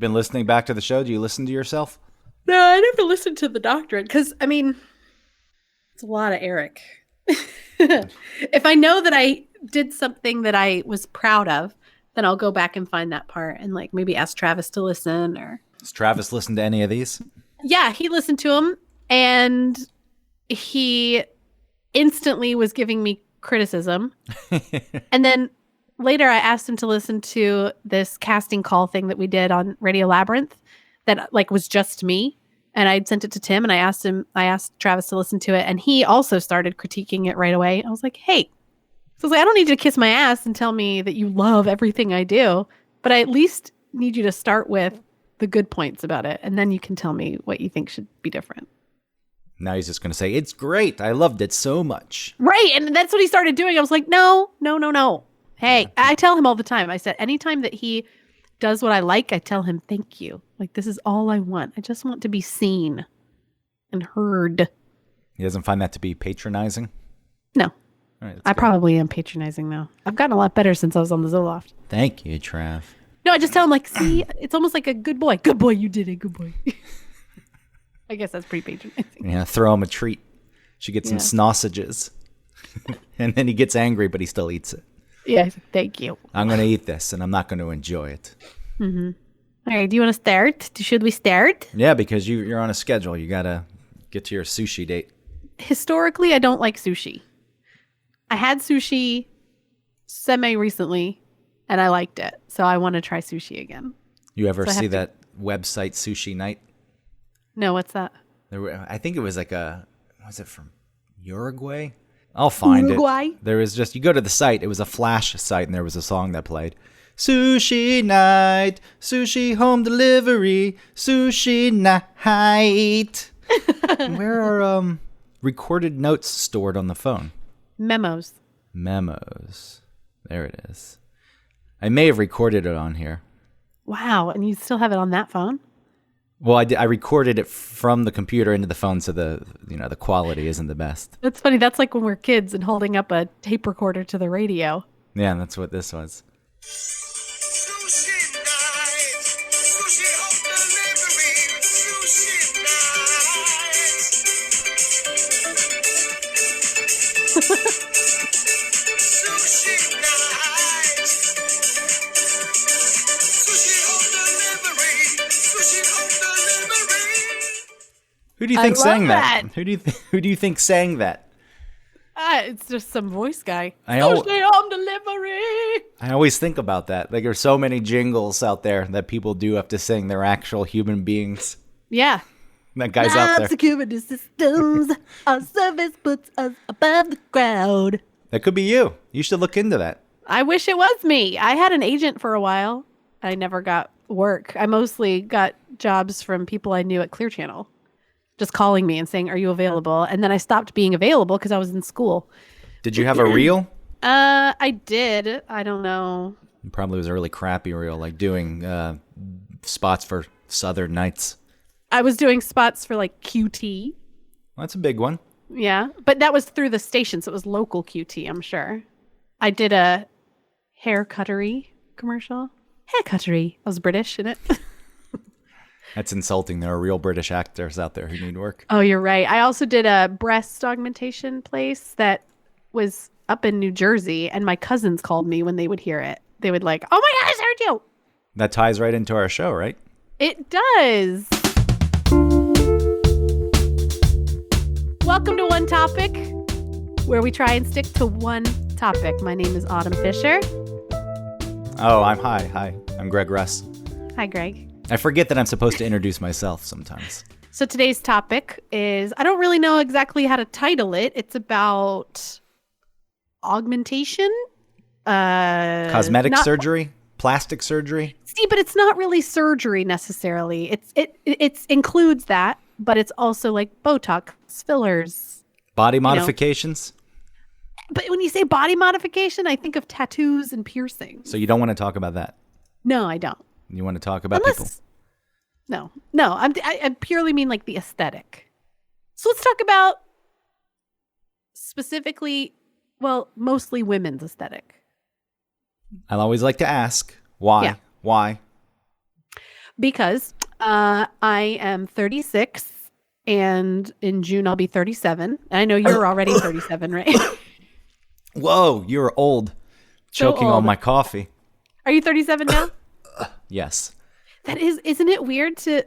been listening back to the show? Do you listen to yourself? No, I never listened to the doctorate because, I mean, it's a lot of Eric. If I know that I did something that I was proud of, then I'll go back and find that part and like maybe ask Travis to listen or. Does Travis listen to any of these? Yeah, he listened to them and he instantly was giving me criticism. And then later I asked him to listen to this casting call thing that we did on Radio Labyrinth that like was just me. And I'd sent it to Tim and I asked Travis to listen to it. And he also started critiquing it right away. I was like, hey, so I was like, I don't need you to kiss my ass and tell me that you love everything I do, but I at least need you to start with the good points about it. And then you can tell me what you think should be different. Now he's just going to say, it's great. I loved it so much. Right. And that's what he started doing. I was like, no. Hey, I tell him all the time. I said, anytime that he does what I like, I tell him, thank you. Like, this is all I want. I just want to be seen and heard. He doesn't find that to be patronizing? No. All right, I probably am patronizing, though. I've gotten a lot better since I was on the Zoloft. Thank you, Trav. No, I just tell him, like, see, it's almost like a good boy. Good boy, you did it. Good boy. I guess that's pretty patronizing. Yeah, throw him a treat. She gets some sausages. And then he gets angry, but he still eats it. Yeah, thank you. I'm going to eat this, and I'm not going to enjoy it. Mm-hmm. All right, do you want to start? Should we start? Yeah, because you're on a schedule. You got to get to your sushi date. Historically, I don't like sushi. I had sushi semi-recently, and I liked it. So I want to try sushi again. You ever see that website, Sushi Night? No, what's that? I think it was like was it from Uruguay? I'll find it. There was just, you go to the site, it was a Flash site, and there was a song that played. Sushi night, sushi home delivery, sushi night. Where are recorded notes stored on the phone? Memos. There it is. I may have recorded it on here. Wow, and you still have it on that phone? Well, I recorded it from the computer into the phone, so the quality isn't the best. That's funny. That's like when we're kids and holding up a tape recorder to the radio. Yeah, that's what this was. Sushi night, sushi home delivery, sushi night. Sushi night, sushi home delivery, sushi home delivery. Who do you think sang that? that. Who do you think sang that? It's just some voice guy. I Sushi home delivery. I always think about that. Like, there's so many jingles out there that people do have to sing. They're actual human beings. Yeah. That guy's out there. Security systems. Our service puts us above the crowd. That could be you. You should look into that. I wish it was me. I had an agent for a while. I never got work. I mostly got jobs from people I knew at Clear Channel. Just calling me and saying, are you available? And then I stopped being available because I was in school. Did you have a reel? I did. I don't know. It probably was a really crappy reel, like doing spots for Southern Nights. I was doing spots for like QT. Well, that's a big one. Yeah. But that was through the station, so it was local QT, I'm sure. I did a hair cuttery commercial. Hair cuttery. I was British in it. That's insulting. There are real British actors out there who need work. Oh, you're right. I also did a breast augmentation place that was up in New Jersey, and my cousins called me when they would hear it. They would like, oh my gosh, I heard you. That ties right into our show, right? It does. Welcome to One Topic, where we try and stick to one topic. My name is Autumn Fisher. Oh, Hi. I'm Greg Russ. Hi, Greg. I forget that I'm supposed to introduce myself sometimes. So today's topic is, I don't really know exactly how to title it. It's about augmentation. Cosmetic surgery? Plastic surgery? See, but it's not really surgery necessarily. It includes that, but it's also like Botox, fillers. Body modifications? But when you say body modification, I think of tattoos and piercings. So you don't want to talk about that? No, I don't. You want to talk about people? No. I purely mean like the aesthetic. So let's talk about specifically, well, mostly women's aesthetic. I'll always like to ask, why? Yeah. Why? Because I am 36, and in June I'll be 37. And I know you're already 37, right? Whoa, you're old. Choking on old. my coffee. Are you 37 now? Yes. That isn't it weird to,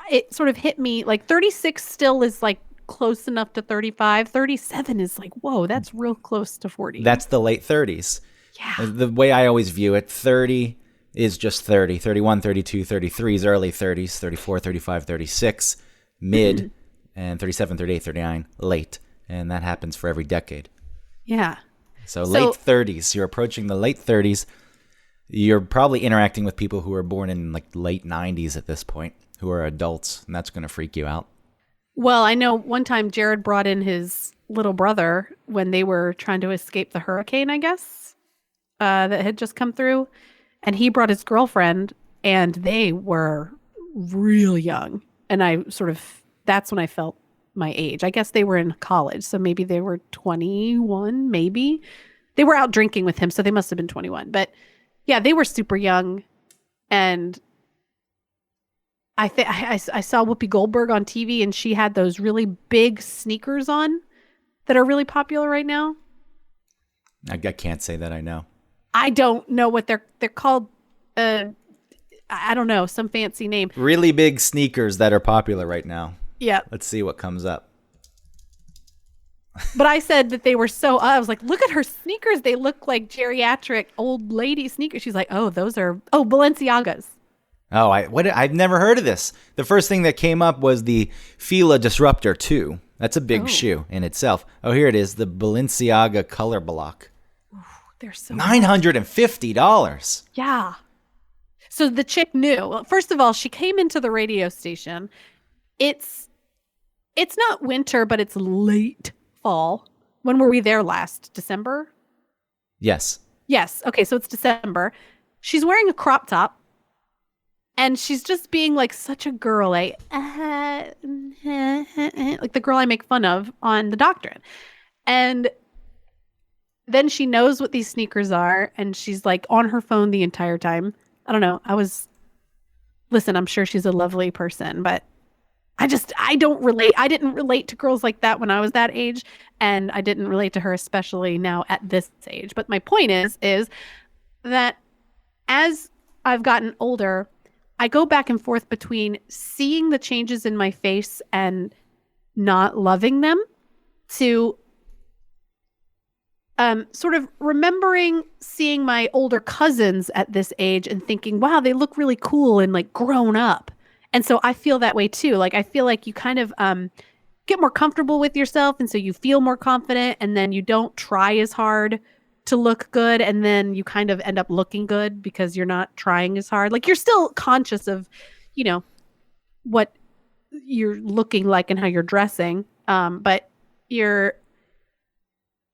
it sort of hit me, like 36 still is like close enough to 35. 37 is like, whoa, that's real close to 40. That's the late 30s. Yeah. The way I always view it, 30 is just 30. 31, 32, 33 is early 30s. 34, 35, 36, mid, and 37, 38, 39, late. And that happens for every decade. Yeah. So late 30s, you're approaching the late 30s. You're probably interacting with people who are born in like late 90s at this point, who are adults, and that's going to freak you out. Well, I know one time Jared brought in his little brother when they were trying to escape the hurricane, I guess, that had just come through. And he brought his girlfriend, and they were real young. And that's when I felt my age. I guess they were in college, so maybe they were 21, maybe. They were out drinking with him, so they must have been 21. But yeah, they were super young. And I saw Whoopi Goldberg on TV, and she had those really big sneakers on that are really popular right now. I can't say that I know. I don't know what they're called. I don't know, some fancy name. Really big sneakers that are popular right now. Yeah. Let's see what comes up. But I said that they were I was like, look at her sneakers. They look like geriatric old lady sneakers. She's like, oh, those are, Balenciagas. Oh, I've never heard of this. The first thing that came up was the Fila Disruptor 2. That's a big shoe in itself. Oh, here it is, the Balenciaga Color Block. Ooh, they're so $950. Yeah. So the chick knew. Well, first of all, she came into the radio station. It's not winter, but it's late fall. When were we there last? December? Yes. Yes. Okay, so it's December. She's wearing a crop top. And she's just being like such a girl, like the girl I make fun of on The Doctrine. And then she knows what these sneakers are, and she's like on her phone the entire time. I don't know. Listen, I'm sure she's a lovely person, but I don't relate. I didn't relate to girls like that when I was that age, and I didn't relate to her especially now at this age. But my point is that as I've gotten older, I go back and forth between seeing the changes in my face and not loving them to sort of remembering seeing my older cousins at this age and thinking, wow, they look really cool and like grown up. And so I feel that way too. Like I feel like you kind of get more comfortable with yourself, and so you feel more confident, and then you don't try as hard to look good, and then you kind of end up looking good because you're not trying as hard. Like you're still conscious of, what you're looking like and how you're dressing. But I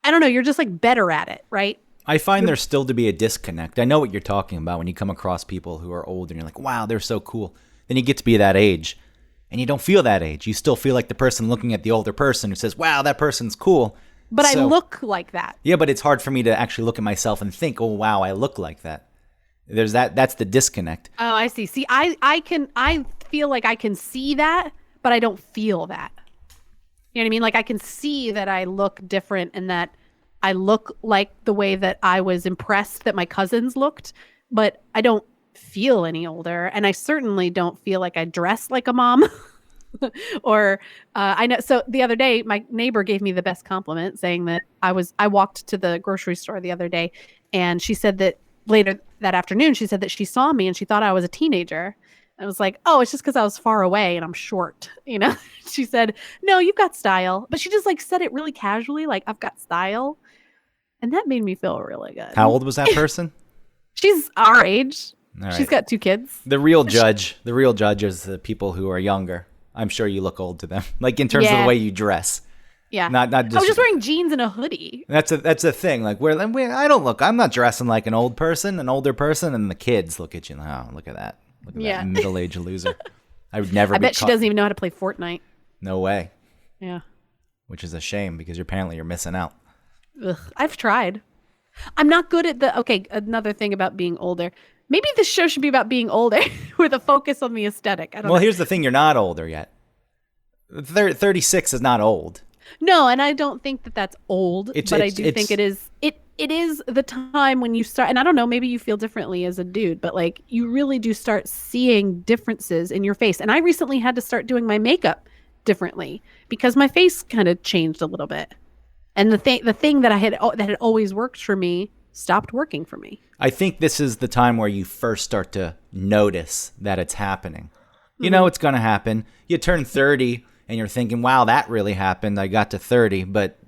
don't know, you're just like better at it, right? I find there's still to be a disconnect. I know what you're talking about when you come across people who are old and you're like, wow, they're so cool. Then you get to be that age and you don't feel that age. You still feel like the person looking at the older person who says, wow, that person's cool. But I look like that. Yeah, but it's hard for me to actually look at myself and think, oh, wow, I look like that. There's that's the disconnect. Oh, I see. See, I feel like I can see that, but I don't feel that. You know what I mean? Like I can see that I look different and that I look like the way that I was impressed that my cousins looked, but I don't feel any older. And I certainly don't feel like I dress like a mom. Or I know. So the other day, my neighbor gave me the best compliment, saying that I walked to the grocery store the other day, and she said that later that afternoon, she said that she saw me and she thought I was a teenager. I was like, oh, it's just because I was far away and I'm short, She said, no, you've got style. But she just like said it really casually, like I've got style. And that made me feel really good. How old was that person? She's our age. Right. She's got 2 kids. The real judge is the people who are younger. I'm sure you look old to them, like in terms of the way you dress. Yeah, not just. I was just wearing jeans and a hoodie. That's a thing. Like I'm not dressing like an older person, and the kids look at you. Oh, look at that. Look at that middle-aged loser. I would never. I bet she doesn't even know how to play Fortnite. No way. Yeah. Which is a shame because apparently you're missing out. Ugh, I've tried. I'm not good at another thing about being older. Maybe this show should be about being older with a focus on the aesthetic. I don't Well, know. here's the thing. You're not older yet. 36 is not old. No, and I don't think that that's old, but I do think it is. It is the time when you start, and I don't know, maybe you feel differently as a dude, but like you really do start seeing differences in your face. And I recently had to start doing my makeup differently because my face kind of changed a little bit. And the thing that had always worked for me stopped working for me. I think this is the time where you first start to notice that it's happening. You know it's going to happen. You turn 30 and you're thinking, wow, that really happened. I got to 30, but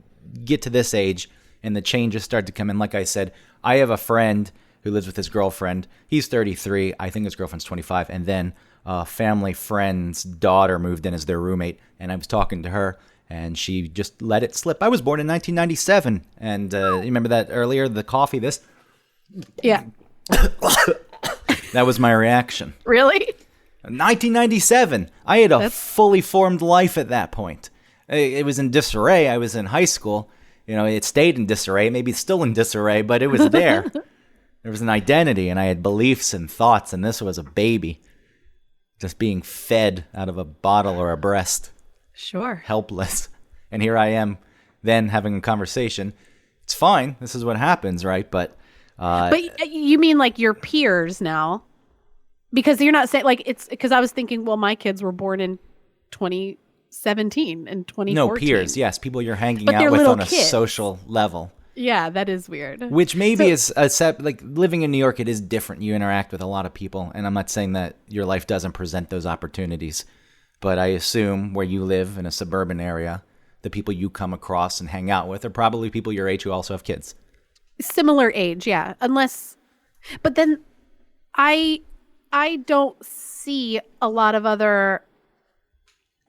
get to this age and the changes start to come in. Like I said, I have a friend who lives with his girlfriend. He's 33. I think his girlfriend's 25. And then a family friend's daughter moved in as their roommate. And I was talking to her and she just let it slip. I was born in 1997. And you remember that earlier, the coffee, this? Yeah. That was my reaction. Really? 1997. I had a fully formed life at that point. It was in disarray. I was in high school. You know, it stayed in disarray. Maybe it's still in disarray, but it was there. There was an identity, and I had beliefs and thoughts, and this was a baby just being fed out of a bottle or a breast. Sure. Helpless. And here I am then having a conversation. It's fine. This is what happens, right? But you mean like your peers now? Because you're not saying like it's because I was thinking, well, my kids were born in 2017 and 2014. No, peers. Yes, people you're hanging But out they're with little on a kids. social level. Yeah, that is weird. Which maybe is like living in New York, it is different. You interact with a lot of people, and I'm not saying that your life doesn't present those opportunities, but I assume where you live in a suburban area, the people you come across and hang out with are probably people your age who also have kids. Similar age, yeah. But then I don't see a lot of other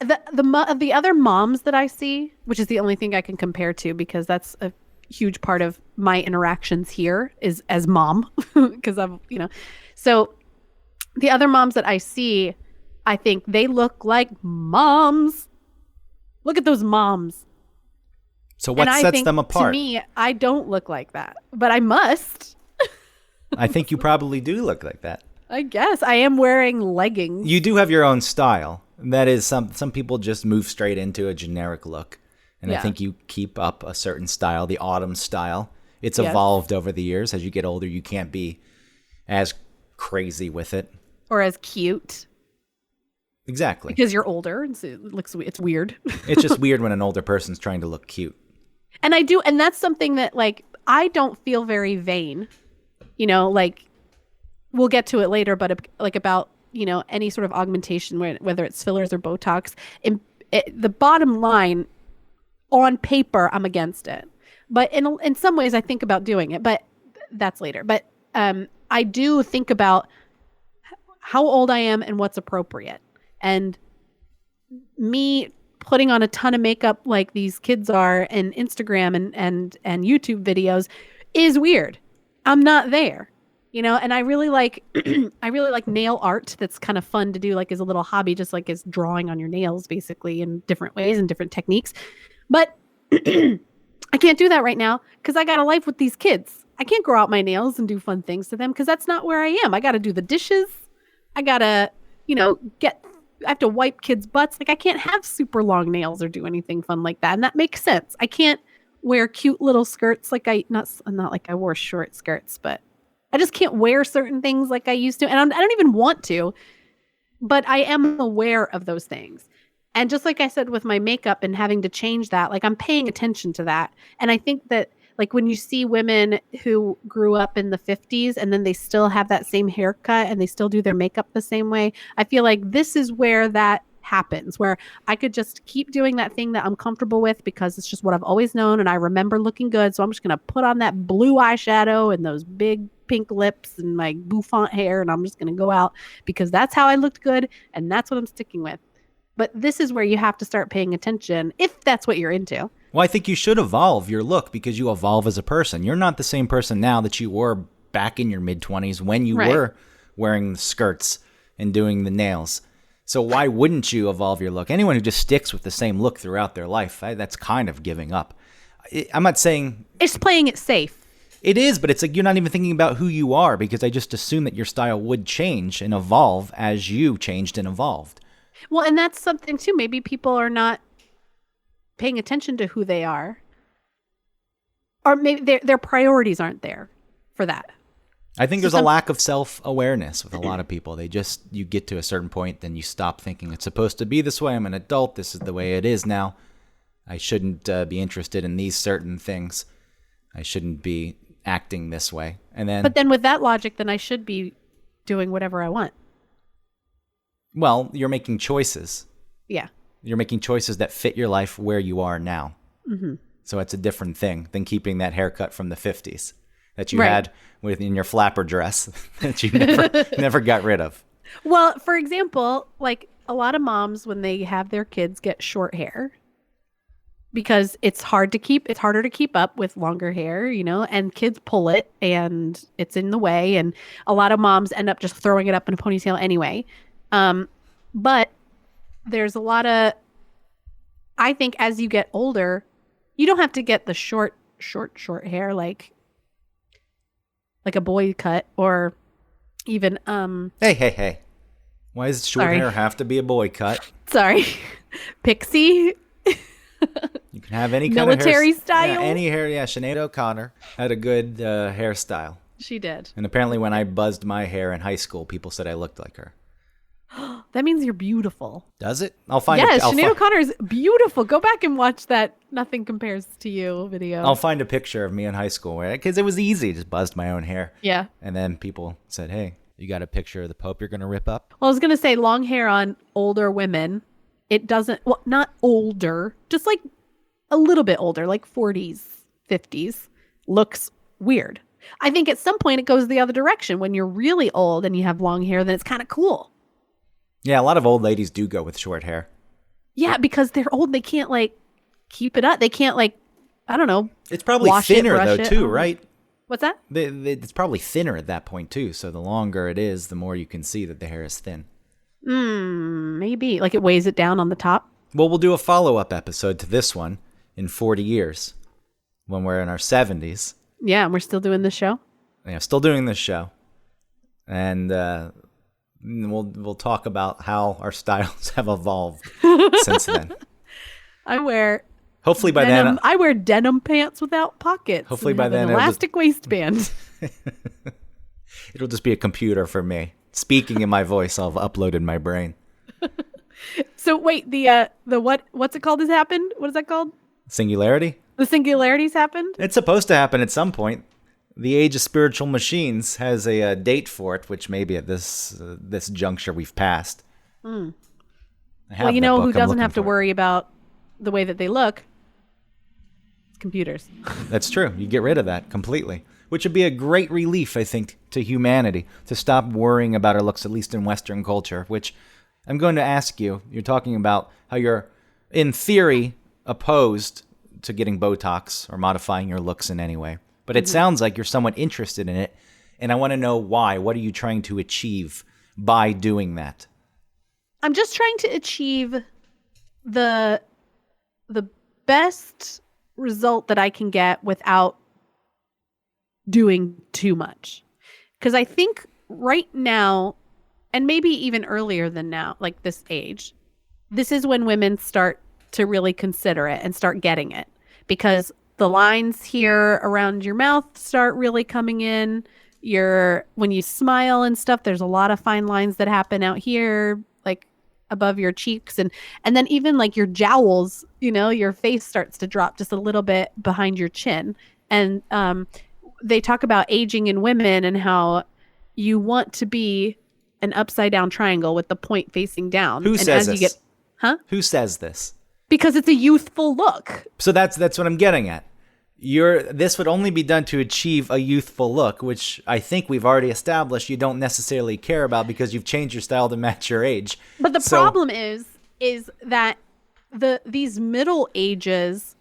the other moms that I see, which is the only thing I can compare to because that's a huge part of my interactions here is as mom because I'm, so the other moms that I see, I think they look like moms. Look at those moms. So what and I sets think, them apart? To me, I don't look like that, but I must. I think you probably do look like that. I guess I am wearing leggings. You do have your own style. That is some people just move straight into a generic look. And I think you keep up a certain style, the autumn style. It's evolved over the years. As you get older, you can't be as crazy with it. Or as cute. Exactly. Because you're older. And so it's weird. It's just weird when an older person's trying to look cute. And and that's something that like, I don't feel very vain, like we'll get to it later, but like about, any sort of augmentation, whether it's fillers or Botox, the bottom line on paper, I'm against it. But in some ways I think about doing it, but that's later. But I do think about how old I am and what's appropriate. And me putting on a ton of makeup like these kids are in Instagram and YouTube videos is weird. I'm not there, and I really like nail art. That's kind of fun to do, like as a little hobby, just like as drawing on your nails basically in different ways and different techniques. But I can't do that right now because I got a life with these kids. I can't grow out my nails and do fun things to them because that's not where I am. I got to do the dishes. I got to, I have to wipe kids' butts. Like I can't have super long nails or do anything fun like that. And that makes sense. I can't wear cute little skirts like not like I wore short skirts, but I just can't wear certain things like I used to. And I don't even want to, but I am aware of those things. And just like I said with my makeup and having to change that, like I'm paying attention to that. And I think that like when you see women who grew up in the 50s and then they still have that same haircut and they still do their makeup the same way, I feel like this is where that happens, where I could just keep doing that thing that I'm comfortable with because it's just what I've always known and I remember looking good. So I'm just going to put on that blue eyeshadow and those big pink lips and my bouffant hair and I'm just going to go out because that's how I looked good and that's what I'm sticking with. But this is where you have to start paying attention if that's what you're into. Well, I think you should evolve your look because you evolve as a person. You're not the same person now that you were back in your mid-20s when you were wearing the skirts and doing the nails. So why wouldn't you evolve your look? Anyone who just sticks with the same look throughout their life, that's kind of giving up. I'm not saying... It's playing it safe. It is, but it's like you're not even thinking about who you are, because I just assume that your style would change and evolve as you changed and evolved. Well, and that's something too. Maybe people are not paying attention to who they are, or maybe their priorities aren't there for that. I think there's a lack of self-awareness with a lot of people. You get to a certain point, then you stop thinking it's supposed to be this way. I'm an adult. This is the way it is now. I shouldn't be interested in these certain things. I shouldn't be acting this way. But then with that logic, then I should be doing whatever I want. Well, you're making choices. Yeah. You're making choices that fit your life where you are now. Mm-hmm. So it's a different thing than keeping that haircut from the 50s that you had in your flapper dress that you never got rid of. Well, for example, like a lot of moms, when they have their kids get short hair, because it's harder to keep up with longer hair, and kids pull it and it's in the way. And a lot of moms end up just throwing it up in a ponytail anyway. But there's a lot of, I think as you get older, you don't have to get the short hair, like a boy cut, or even, Hey. Why does short hair have to be a boy cut? Sorry. Pixie. You can have any kind of military style. Yeah, any hair. Yeah, Sinead O'Connor had a good hairstyle. She did. And apparently when I buzzed my hair in high school, people said I looked like her. That means you're beautiful. Does it? I'll find it. Yes, Sinead O'Connor is beautiful. Go back and watch that Nothing Compares to You video. I'll find a picture of me in high school because it was easy. Just buzzed my own hair. Yeah. And then people said, hey, you got a picture of the Pope you're going to rip up? Well, I was going to say long hair on older women. It doesn't, well, not older, just like a little bit older, like 40s, 50s, looks weird. I think at some point it goes the other direction. When you're really old and you have long hair, then it's kind of cool. Yeah, a lot of old ladies do go with short hair. Yeah, because they're old. They can't keep it up. They can't I don't know. It's probably thinner though too, right? What's that? It's probably thinner at that point too. So the longer it is, the more you can see that the hair is thin. Maybe. Like it weighs it down on the top. Well, we'll do a follow-up episode to this one in 40 years when we're in our 70s. Yeah, and we're still doing this show? Yeah, still doing this show. And we'll talk about how our styles have evolved since then. I wear hopefully by denim, then I wear denim pants without pockets. Hopefully by then an elastic waistband. It'll just be a computer for me. Speaking in my voice, I'll have uploaded my brain. So wait, the what's it called has happened? What is that called? Singularity? The singularity's happened? It's supposed to happen at some point. The Age of Spiritual Machines has a date for it, which maybe at this juncture we've passed. Well, you know who doesn't have to worry about the way that they look? It's computers. That's true. You get rid of that completely, which would be a great relief, I think, to humanity, to stop worrying about our looks, at least in Western culture, which I'm going to ask you. You're talking about how you're, in theory, opposed to getting Botox or modifying your looks in any way. But it sounds like you're somewhat interested in it, and I want to know why. What are you trying to achieve by doing that? I'm just trying to achieve the best result that I can get without doing too much. Because I think right now, and maybe even earlier than now, like this age, this is when women start to really consider it and start getting it. Because the lines here around your mouth start really coming in. When you smile and stuff, there's a lot of fine lines that happen out here, like above your cheeks. And then even like your jowls, your face starts to drop just a little bit behind your chin. And they talk about aging in women and how you want to be an upside down triangle with the point facing down. Who says this? Who says this? Because it's a youthful look. So that's what I'm getting at. This would only be done to achieve a youthful look, which I think we've already established you don't necessarily care about because you've changed your style to match your age. But the problem is that these middle ages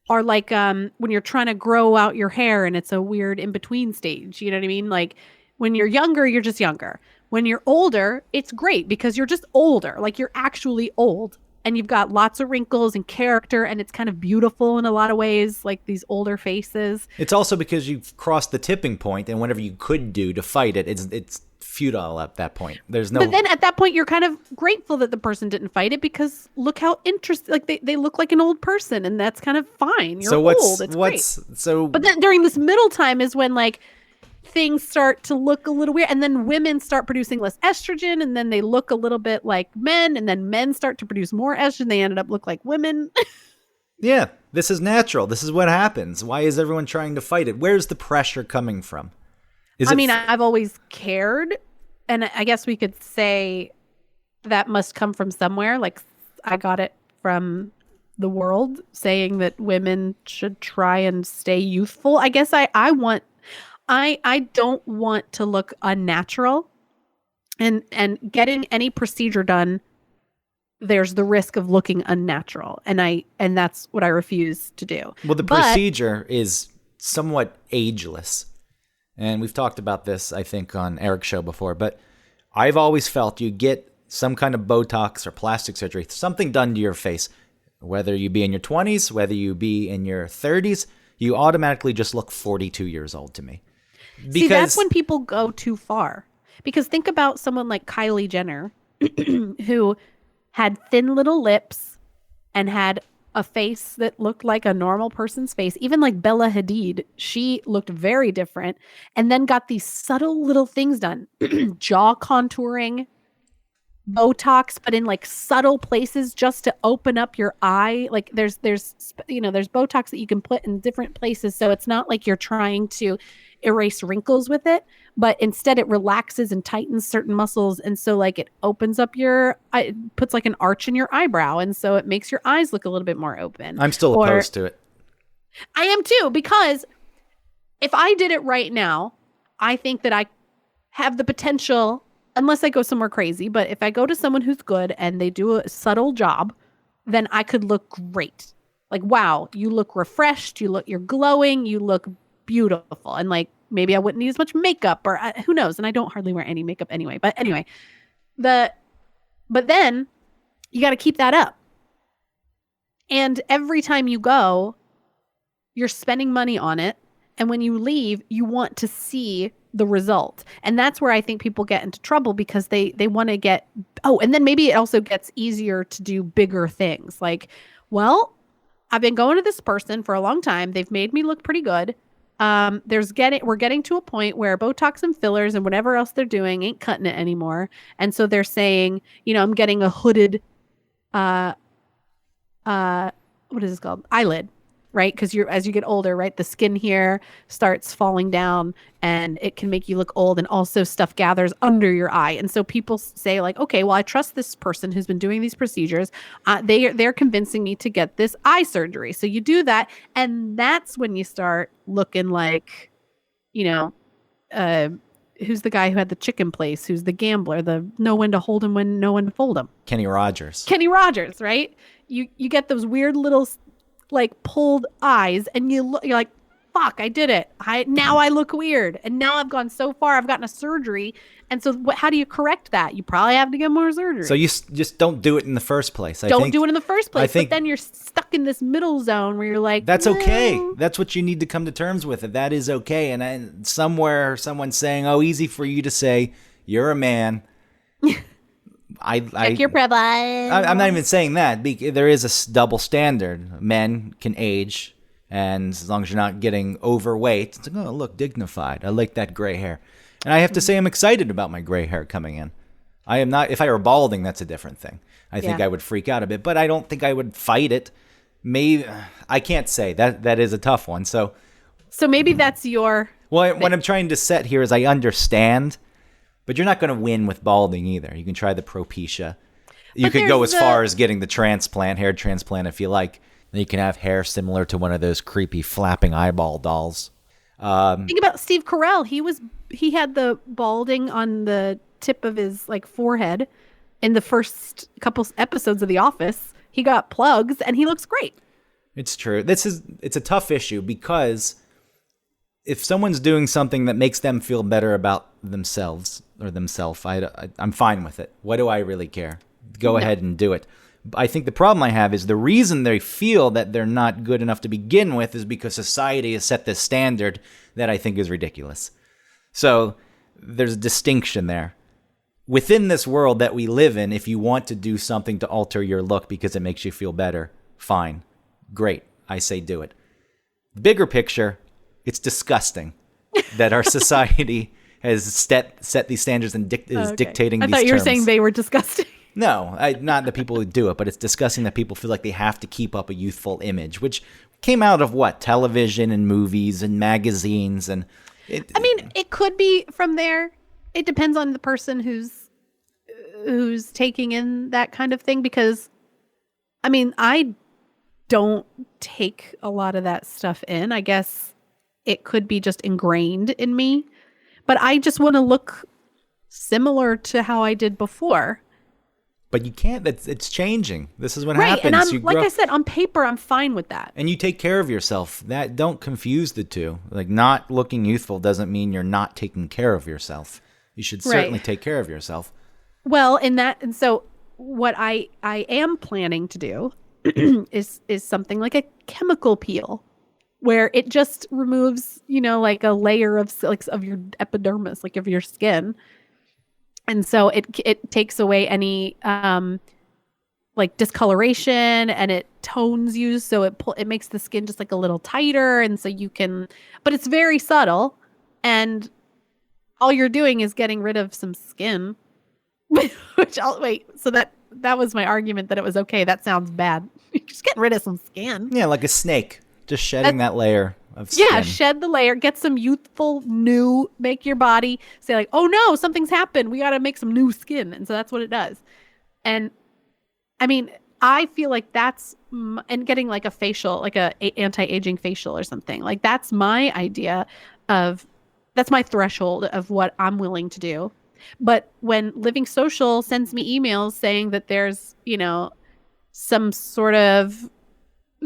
are like when you're trying to grow out your hair and it's a weird in-between stage. You know what I mean? Like when you're younger, you're just younger. When you're older, it's great because you're just older. Like you're actually old. and you've got lots of wrinkles and character, and it's kind of beautiful in a lot of ways, like these older faces. It's also because you've crossed the tipping point, and whatever you could do to fight it, it's futile at that point. There's no. But then at that point, you're kind of grateful that the person didn't fight it, because look how interesting. Like they look like an old person, and that's kind of fine. You're old. It's great. But then during this middle time is when like things start to look a little weird, and then women start producing less estrogen, and then they look a little bit like men, and then men start to produce more estrogen. They ended up look like women. Yeah, this is natural. This is what happens. Why is everyone trying to fight it? Where's the pressure coming from? I've always cared, and I guess we could say that must come from somewhere. Like I got it from the world saying that women should try and stay youthful. I guess I don't want to look unnatural, and getting any procedure done, there's the risk of looking unnatural, and that's what I refuse to do. Well, the procedure is somewhat ageless. And we've talked about this, I think, on Eric's show before, but I've always felt you get some kind of Botox or plastic surgery, something done to your face, whether you be in your 20s, whether you be in your 30s, you automatically just look 42 years old to me. See, that's when people go too far. Because think about someone like Kylie Jenner, who had thin little lips and had a face that looked like a normal person's face. Even like Bella Hadid, she looked very different, and then got these subtle little things done. Jaw contouring, Botox, but in like subtle places just to open up your eye. Like there's Botox that you can put in different places, so it's not like you're trying to erase wrinkles with it, but instead it relaxes and tightens certain muscles, and so like it opens up it puts like an arch in your eyebrow, and so it makes your eyes look a little bit more open. I'm still opposed to it. I am too, because if I did it right now, I think that I have the potential, unless I go somewhere crazy, but if I go to someone who's good and they do a subtle job, then I could look great. Like, wow, you look refreshed, you're glowing, you look beautiful. And like, maybe I wouldn't use much makeup, or who knows? And I don't hardly wear any makeup anyway. But anyway, but then you got to keep that up. And every time you go, you're spending money on it. And when you leave, you want to see the result. And that's where I think people get into trouble, because they want to get, and then maybe it also gets easier to do bigger things. Like, well, I've been going to this person for a long time. They've made me look pretty good. We're getting to a point where Botox and fillers and whatever else they're doing ain't cutting it anymore. And so they're saying, I'm getting a hooded, what is this called? Eyelid, right? Because as you get older, right, the skin here starts falling down, and it can make you look old, and also stuff gathers under your eye. And so people say like, okay, well, I trust this person who's been doing these procedures. They're convincing me to get this eye surgery. So you do that, and that's when you start looking like, who's the guy who had the chicken place? Who's the gambler? The know when to hold him, when know when to fold him. Kenny Rogers, right? You get those weird little like pulled eyes, and you're like, fuck, I did it. Now I look weird, and now I've gone so far. I've gotten a surgery, and so how do you correct that? You probably have to get more surgery. So you just don't do it in the first place. Don't do it in the first place. But then you're stuck in this middle zone where you're like, that's okay. That's what you need to come to terms with. That is okay. And somewhere someone's saying, "Oh, easy for you to say. You're a man." Check your privilege. I'm not even saying that. There is a double standard. Men can age, and as long as you're not getting overweight, it's like, oh, look, dignified. I like that gray hair. And I have to say I'm excited about my gray hair coming in. I am not. If I were balding, that's a different thing. I think I would freak out a bit, but I don't think I would fight it. Maybe I can't say. That is a tough one. So maybe that's your... Well, what I'm trying to set here is I understand, but you're not going to win with balding either. You can try the Propecia. You could go as far as getting the hair transplant if you like. Then you can have hair similar to one of those creepy flapping eyeball dolls. Think about Steve Carell. He had the balding on the tip of his like forehead in the first couple episodes of The Office. He got plugs, and he looks great. It's true. It's a tough issue, because if someone's doing something that makes them feel better about themselves, I'm fine with it. What do I really care? Go ahead and do it. I think the problem I have is the reason they feel that they're not good enough to begin with is because society has set this standard that I think is ridiculous. So there's a distinction there. Within this world that we live in, if you want to do something to alter your look because it makes you feel better, fine. Great. I say do it. Bigger picture, it's disgusting that our society has set these standards and is dictating these terms. I thought you were saying they were disgusting. No, not the people who do it, but it's disgusting that people feel like they have to keep up a youthful image, which came out of what? Television and movies and magazines. And it could be from there. It depends on the person who's taking in that kind of thing, because, I don't take a lot of that stuff in. I guess it could be just ingrained in me, but I just want to look similar to how I did before. But you can't. It's changing. This is what right, happens. And I said, on paper, I'm fine with that. And you take care of yourself. Don't confuse the two. Like, not looking youthful doesn't mean you're not taking care of yourself. You should certainly take care of yourself. Well, and so what I am planning to do is something like a chemical peel, where it just removes, like a layer of your epidermis, like of your skin. And so it takes away any discoloration, and it tones you, so it makes the skin just like a little tighter, and so you can, but it's very subtle, and all you're doing is getting rid of some skin. So that was my argument that it was okay. That sounds bad. You're just getting rid of some skin. Yeah, like a snake, just shedding that layer of skin. Yeah, shed the layer, get some youthful new, make your body say like, oh no, something's happened. We got to make some new skin. And so that's what it does. And I feel like that's, and getting like a facial, like a anti-aging facial or something, like that's my idea that's my threshold of what I'm willing to do. But when Living Social sends me emails saying that there's, some sort of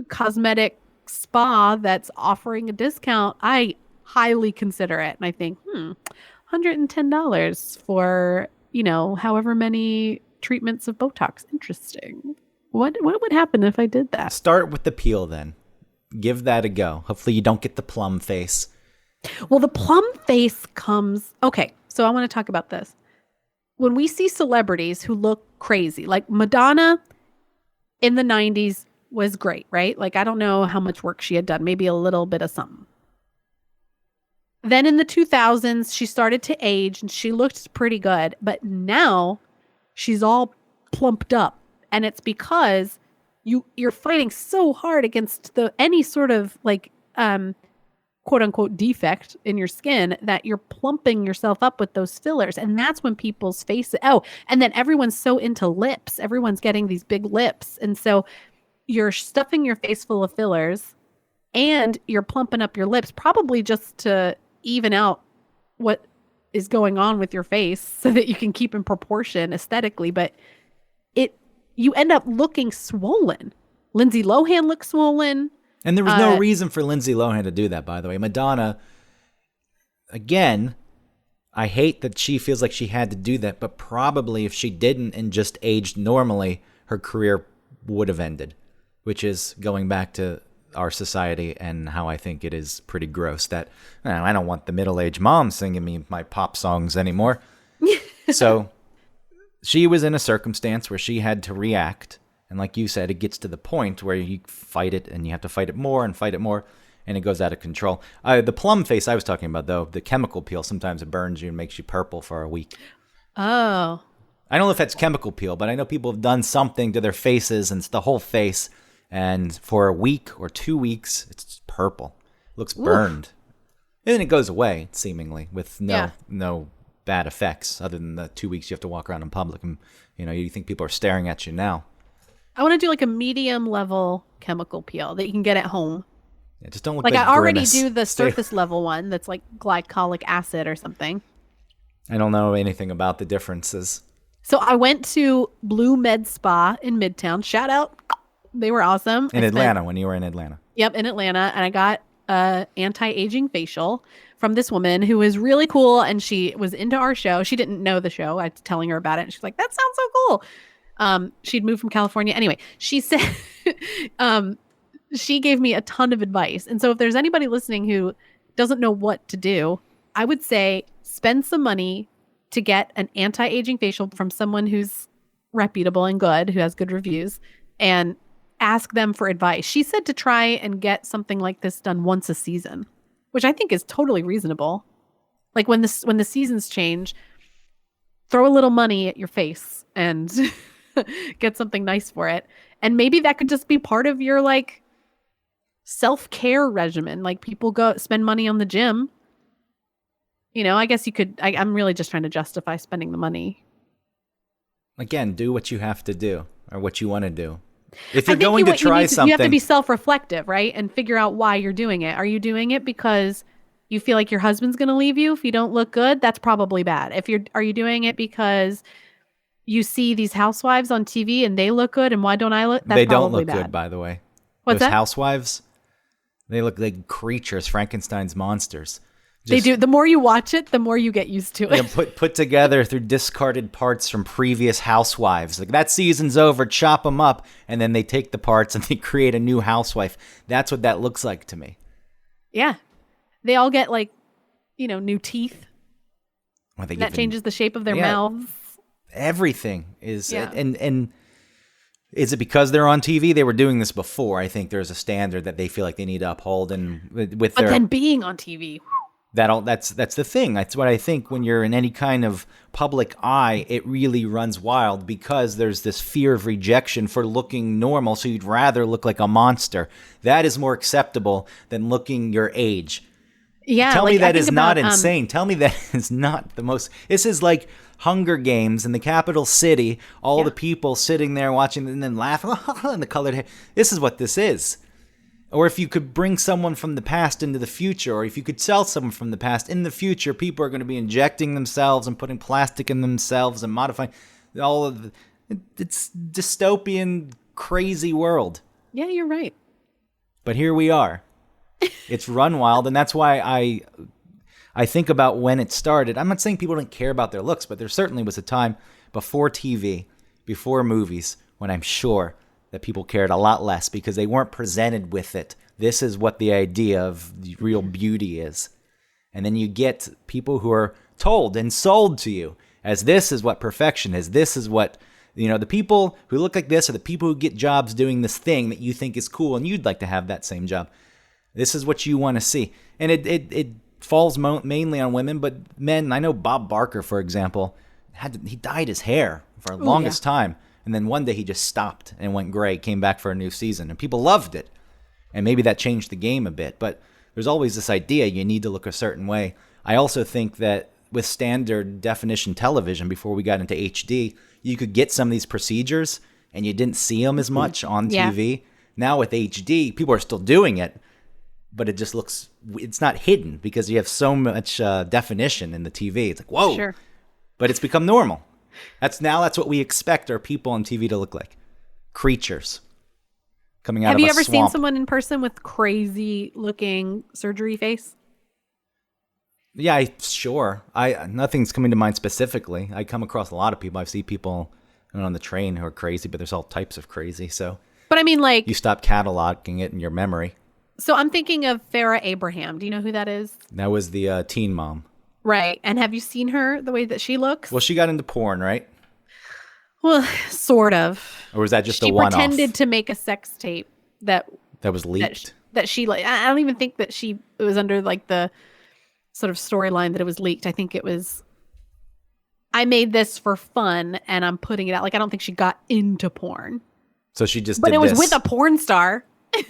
cosmetic spa that's offering a discount, I highly consider it. And I think, $110 for, however many treatments of Botox. Interesting. What would happen if I did that? Start with the peel then. Give that a go. Hopefully you don't get the plum face. Well, the plum face comes... Okay, so I want to talk about this. When we see celebrities who look crazy, like Madonna in the 90s was great, right? Like, I don't know how much work she had done, maybe a little bit of something. Then in the 2000s, she started to age and she looked pretty good. But now she's all plumped up. And it's because you're fighting so hard against any sort of quote unquote defect in your skin that you're plumping yourself up with those fillers. And that's when people's faces, and then everyone's so into lips. Everyone's getting these big lips. And so you're stuffing your face full of fillers and you're plumping up your lips, probably just to even out what is going on with your face so that you can keep in proportion aesthetically. But you end up looking swollen. Lindsay Lohan looks swollen. And there was no reason for Lindsay Lohan to do that, by the way. Madonna, again, I hate that she feels like she had to do that, but probably if she didn't and just aged normally, her career would have ended, which is going back to our society and how I think it is pretty gross that I don't want the middle-aged mom singing me my pop songs anymore. So she was in a circumstance where she had to react. And like you said, it gets to the point where you fight it and you have to fight it more, and it goes out of control. The plum face I was talking about, though, the chemical peel, sometimes it burns you and makes you purple for a week. Oh. I don't know if that's chemical peel, but I know people have done something to their faces and it's the whole face. And for a week or 2 weeks, it's purple. It looks burned. Oof. And then it goes away, seemingly, with no bad effects other than the 2 weeks you have to walk around in public. And, you think people are staring at you now. I want to do like a medium level chemical peel that you can get at home. Yeah, just don't look like I already Grimace. do the surface level one that's like glycolic acid or something. I don't know anything about the differences. So I went to Blue Med Spa in Midtown. Shout out. They were awesome. In Atlanta, when you were in Atlanta. Yep, in Atlanta. And I got a anti-aging facial from this woman who was really cool. And she was into our show. She didn't know the show. I was telling her about it. And she's like, that sounds so cool. She'd moved from California. Anyway, she said, she gave me a ton of advice. And so if there's anybody listening who doesn't know what to do, I would say spend some money to get an anti-aging facial from someone who's reputable and good, who has good reviews, and ask them for advice. She said to try and get something like this done once a season, which I think is totally reasonable. Like when the seasons change, throw a little money at your face and get something nice for it. And maybe that could just be part of your like self-care regimen. Like people go spend money on the gym. You know, I guess you could, I'm really just trying to justify spending the money. Again, do what you have to do or what you want to do. If you're going to try something, you have to be self-reflective, right? And figure out why you're doing it. Are you doing it because you feel like your husband's going to leave you if you don't look good? That's probably bad. Are you doing it because you see these housewives on TV and they look good and why don't I look? That's they don't probably look bad. good, by the way. What's Those that? housewives, they look like creatures, Frankenstein's monsters. They do. The more you watch it, the more you get used to it. You know, put together through discarded parts from previous housewives. Like that season's over, chop them up, and then they take the parts and they create a new housewife. That's what that looks like to me. Yeah. They all get like, new teeth. Well, that changes the shape of their mouths. Everything is, and is it because they're on TV? They were doing this before. I think there's a standard that they feel like they need to uphold, and with but then being on TV. That's the thing. That's what I think when you're in any kind of public eye, it really runs wild because there's this fear of rejection for looking normal. So you'd rather look like a monster. That is more acceptable than looking your age. Yeah. Tell me that is not insane. Tell me that is not the most. This is like Hunger Games in the capital city. All the people sitting there watching and then laughing and the colored hair. This is what this is. Or if you could bring someone from the past into the future, or if you could sell someone from the past in the future, people are going to be injecting themselves and putting plastic in themselves and modifying all of the, it's dystopian, crazy world. Yeah, you're right. But here we are. It's run wild, and that's why I think about when it started. I'm not saying people didn't care about their looks, but there certainly was a time before TV, before movies, when I'm sure that people cared a lot less because they weren't presented with it. This is what the idea of the real beauty is. And then you get people who are told and sold to you as this is what perfection is. This is what, the people who look like this are the people who get jobs doing this thing that you think is cool and you'd like to have that same job. This is what you want to see. And it falls mainly on women, but men, I know Bob Barker, for example, he dyed his hair for the longest time. And then one day he just stopped and went gray, came back for a new season. And people loved it. And maybe that changed the game a bit. But there's always this idea you need to look a certain way. I also think that with standard definition television, before we got into HD, you could get some of these procedures and you didn't see them as much on TV. Now with HD, people are still doing it. But it just looks, it's not hidden because you have so much definition in the TV. It's like, whoa. Sure. But it's become normal. That's what we expect our people on TV to look like. Creatures coming out of a swamp. Have you ever seen someone in person with crazy looking surgery face? Yeah, sure. Nothing's coming to mind specifically. I come across a lot of people. I've seen people on the train who are crazy, but there's all types of crazy. So, but I mean, like, you stop cataloging it in your memory. So I'm thinking of Farrah Abraham. Do you know who that is? That was the teen mom. Right. And have you seen her, the way that she looks? Well, she got into porn, right? Well, sort of. Or was that just a She one-off? pretended to make a sex tape that was leaked? That she like, I don't even think that it was under like the sort of storyline that it was leaked. I think it was, I made this for fun and I'm putting it out. Like, I don't think she got into porn. So she just But it was with a porn star.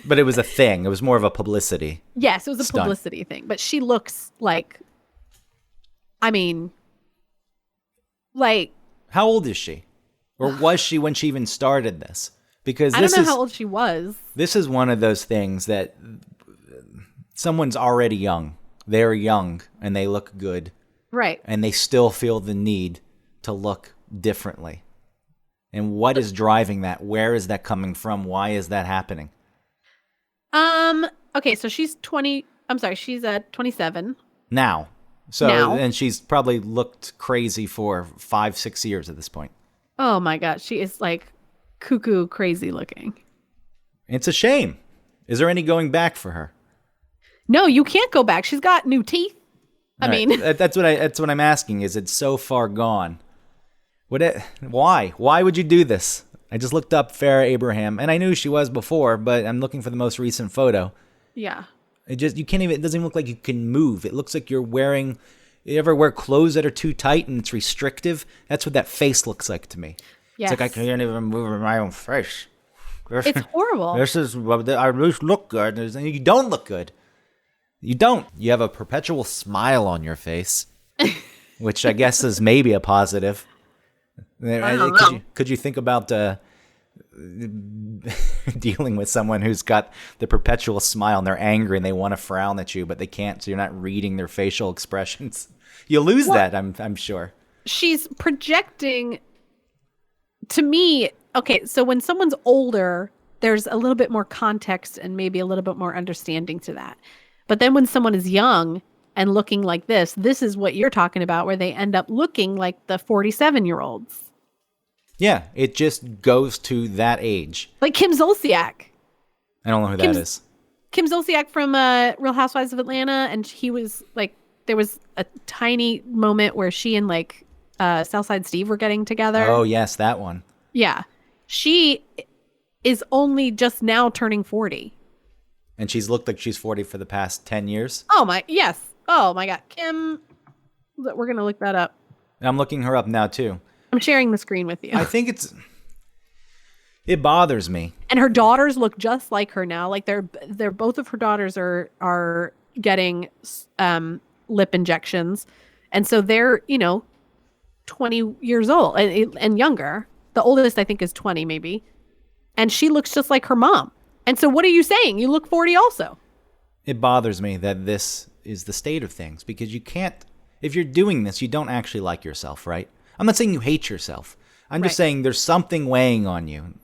But it was a thing. It was more of a publicity. Yes, it was a stunt. publicity thing. But she looks like, I mean, like. How old is she? Or was she when she even started this? Because I don't know how old she was. This is one of those things that someone's already young. They're young and they look good. Right. And they still feel the need to look differently. And what is driving that? Where is that coming from? Why is that happening? Okay, so she's 27. Now. And she's probably looked crazy for 5-6 years at this point. Oh my God. She is like cuckoo crazy looking. It's a shame. Is there any going back for her? No, you can't go back. She's got new teeth. All right, that's what I'm asking. Is it so far gone? Why? Why would you do this? I just looked up Farrah Abraham, and I knew she was before, but I'm looking for the most recent photo. Yeah. It doesn't even look like you can move. It looks like you're wearing. You ever wear clothes that are too tight and it's restrictive? That's what that face looks like to me. Yes. It's like I can't even move my own face. It's horrible. I at least look good. You don't look good. You don't. You have a perpetual smile on your face, which I guess is maybe a positive. Could you think about dealing with someone who's got the perpetual smile and they're angry and they want to frown at you, but they can't, so you're not reading their facial expressions? You lose that, I'm sure. She's projecting to me. Okay, so when someone's older, there's a little bit more context and maybe a little bit more understanding to that. But then when someone is young and looking like this is what you're talking about, where they end up looking like the 47-year-olds. Yeah, it just goes to that age. Like Kim Zolciak. I don't know who that is. Kim Zolciak from Real Housewives of Atlanta, and he was like, there was a tiny moment where she and like Southside Steve were getting together. Oh, yes, that one. Yeah. She is only just now turning 40. And she's looked like she's 40 for the past 10 years? Yes. Oh my God. Kim, we're going to look that up. I'm looking her up now too. I'm sharing the screen with you. I think it bothers me. And her daughters look just like her now. Like they're both of her daughters are getting lip injections. And so they're, 20 years old and younger. The oldest I think is 20 maybe. And she looks just like her mom. And so what are you saying? You look 40 also. It bothers me that this is the state of things, because you can't, if you're doing this, you don't actually like yourself, right? I'm not saying you hate yourself. I'm just saying there's something weighing on you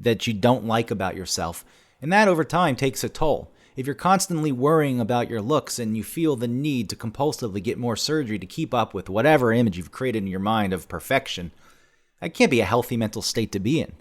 that you don't like about yourself. And that over time takes a toll. If you're constantly worrying about your looks and you feel the need to compulsively get more surgery to keep up with whatever image you've created in your mind of perfection, that can't be a healthy mental state to be in.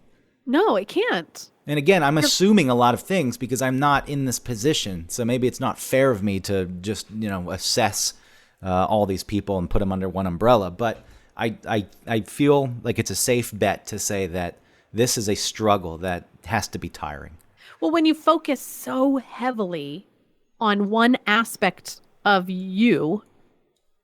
No, it can't. And again, I'm assuming a lot of things because I'm not in this position. So maybe it's not fair of me to just, assess all these people and put them under one umbrella. But I feel like it's a safe bet to say that this is a struggle that has to be tiring. Well, when you focus so heavily on one aspect of you,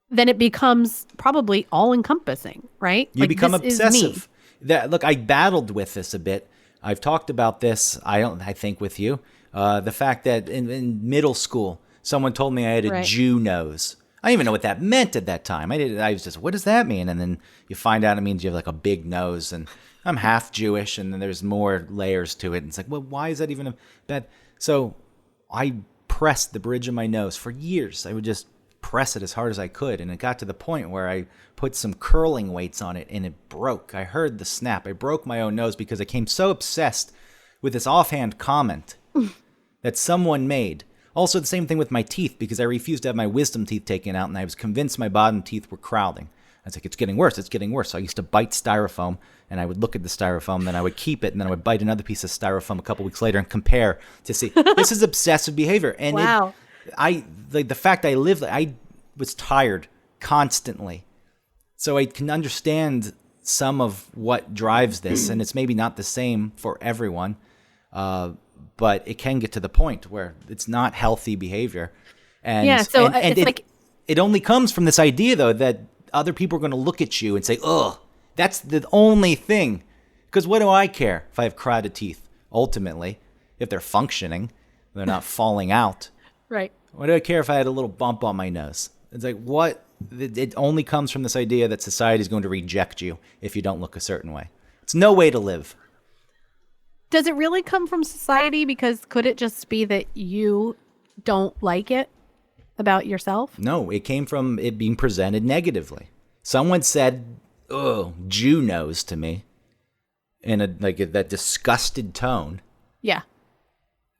then it becomes probably all-encompassing, right? You become obsessive. Look, I battled with this a bit. I've talked about this, I think, with you. The fact that in middle school, someone told me I had a Jew nose. I didn't even know what that meant at that time. I was just, what does that mean? And then you find out it means you have like a big nose. And I'm half Jewish, and then there's more layers to it. And it's like, well, why is that even a bad? So I pressed the bridge of my nose for years. I would just press it as hard as I could, and it got to the point where I put some curling weights on it and it broke. I heard the snap. I broke my own nose because I became so obsessed with this offhand comment that someone made. Also the same thing with my teeth, because I refused to have my wisdom teeth taken out and I was convinced my bottom teeth were crowding. I was like, it's getting worse, it's getting worse. So I used to bite styrofoam, and I would look at the styrofoam, then I would keep it, and then I would bite another piece of styrofoam a couple weeks later and compare to see. This is obsessive behavior. And wow. The fact I was tired constantly. So I can understand some of what drives this, and it's maybe not the same for everyone, but it can get to the point where it's not healthy behavior. And, yeah, so and it only comes from this idea, though, that other people are going to look at you and say, ugh, that's the only thing. Because what do I care if I have crowded teeth, ultimately, if they're functioning, they're not falling out. Right. What do I care if I had a little bump on my nose? It's like, what? It only comes from this idea that society is going to reject you if you don't look a certain way. It's no way to live. Does it really come from society? Because could it just be that you don't like it about yourself? No, it came from it being presented negatively. Someone said, "Oh, Jew nose" to me in that disgusted tone. Yeah.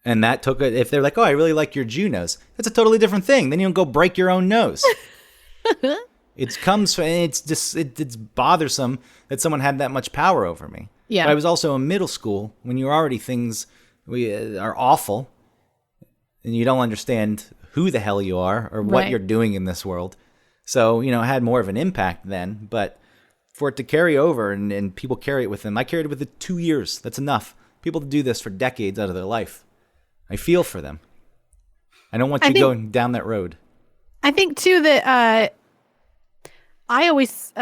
And that took it. If they're like, "Oh, I really like your Jew nose," that's a totally different thing. Then you don't go break your own nose. It comes from, it's just, it's bothersome that someone had that much power over me. Yeah. But I was also in middle school when you're already things are awful and you don't understand who the hell you are or what Right. you're doing in this world. So, it had more of an impact then, but for it to carry over and people carry it with them, I carried it with it 2 years. That's enough. People do this for decades out of their life. I feel for them. I don't want you going down that road. I think too that I always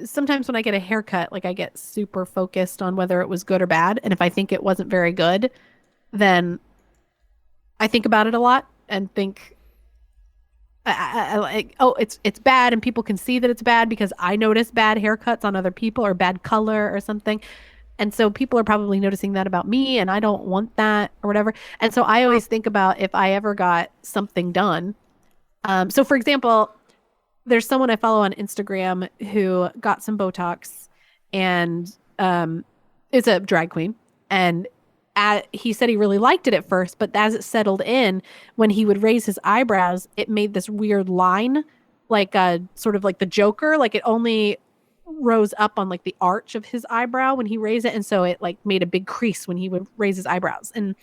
sometimes when I get a haircut, like I get super focused on whether it was good or bad, and if I think it wasn't very good, then I think about it a lot and think, I like, oh, it's bad, and people can see that it's bad because I notice bad haircuts on other people or bad color or something. And so people are probably noticing that about me, and I don't want that or whatever. And so I always think about if I ever got something done. So for example, there's someone I follow on Instagram who got some Botox, and it's a drag queen. And he said he really liked it at first, but as it settled in, when he would raise his eyebrows, it made this weird line, like sort of like the Joker, like it only rose up on like the arch of his eyebrow when he raised it, and so it like made a big crease when he would raise his eyebrows. And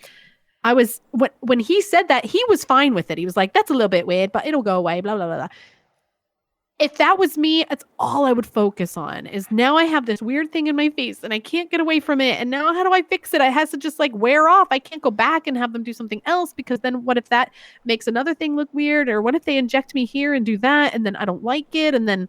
I was when he said that, he was fine with it. He was like, "That's a little bit weird, but it'll go away." Blah blah blah blah. If that was me, that's all I would focus on. Is now I have this weird thing in my face and I can't get away from it. And now how do I fix it? I has to just like wear off. I can't go back and have them do something else, because then what if that makes another thing look weird? Or what if they inject me here and do that and then I don't like it? And then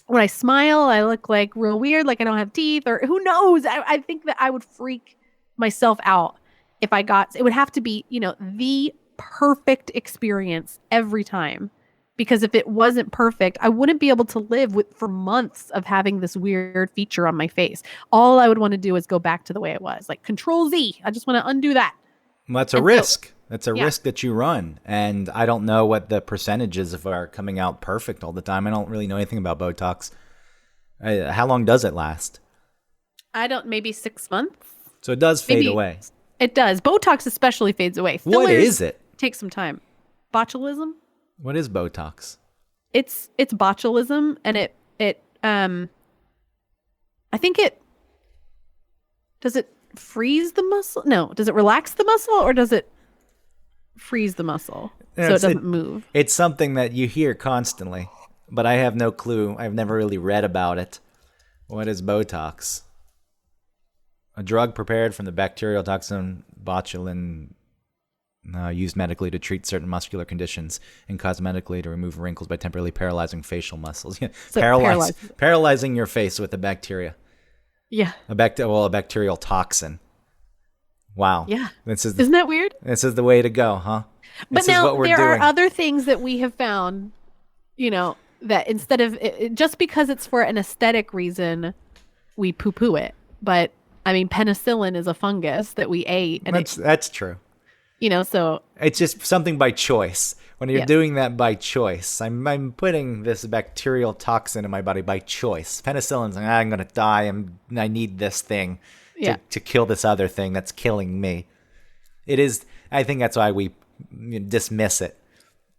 when I smile, I look like real weird, like I don't have teeth, or who knows? I think that I would freak myself out if I got, it would have to be, the perfect experience every time. Because if it wasn't perfect, I wouldn't be able to live for months of having this weird feature on my face. All I would want to do is go back to the way it was, like Control Z. I just want to undo that. Well, that's a risk. That's a risk that you run. And I don't know what the percentages of are coming out perfect all the time. I don't really know anything about Botox. How long does it last? Maybe 6 months. So it does fade away. It does. Botox especially fades away. Fillers what is it? Takes some time. Botulism? What is Botox? It's botulism, and it I think does it freeze the muscle? No, does it relax the muscle, or does it freeze the muscle so it doesn't move? It's something that you hear constantly, but I have no clue. I've never really read about it. What is Botox? A drug prepared from the bacterial toxin botulin, used medically to treat certain muscular conditions and cosmetically to remove wrinkles by temporarily paralyzing facial muscles. So paralyzing your face with a bacteria. Yeah. A bacterial toxin. Wow. Yeah. Isn't that weird? This is the way to go, huh? But now there are other things that we have found, that instead of just because it's for an aesthetic reason, we poo-poo it. But I mean, penicillin is a fungus that we ate, and that's true. So it's just something by choice. When you're doing that by choice, I'm putting this bacterial toxin in my body by choice. Penicillin's like, I'm going to die. I need this thing to kill this other thing that's killing me. It is. I think that's why we dismiss it.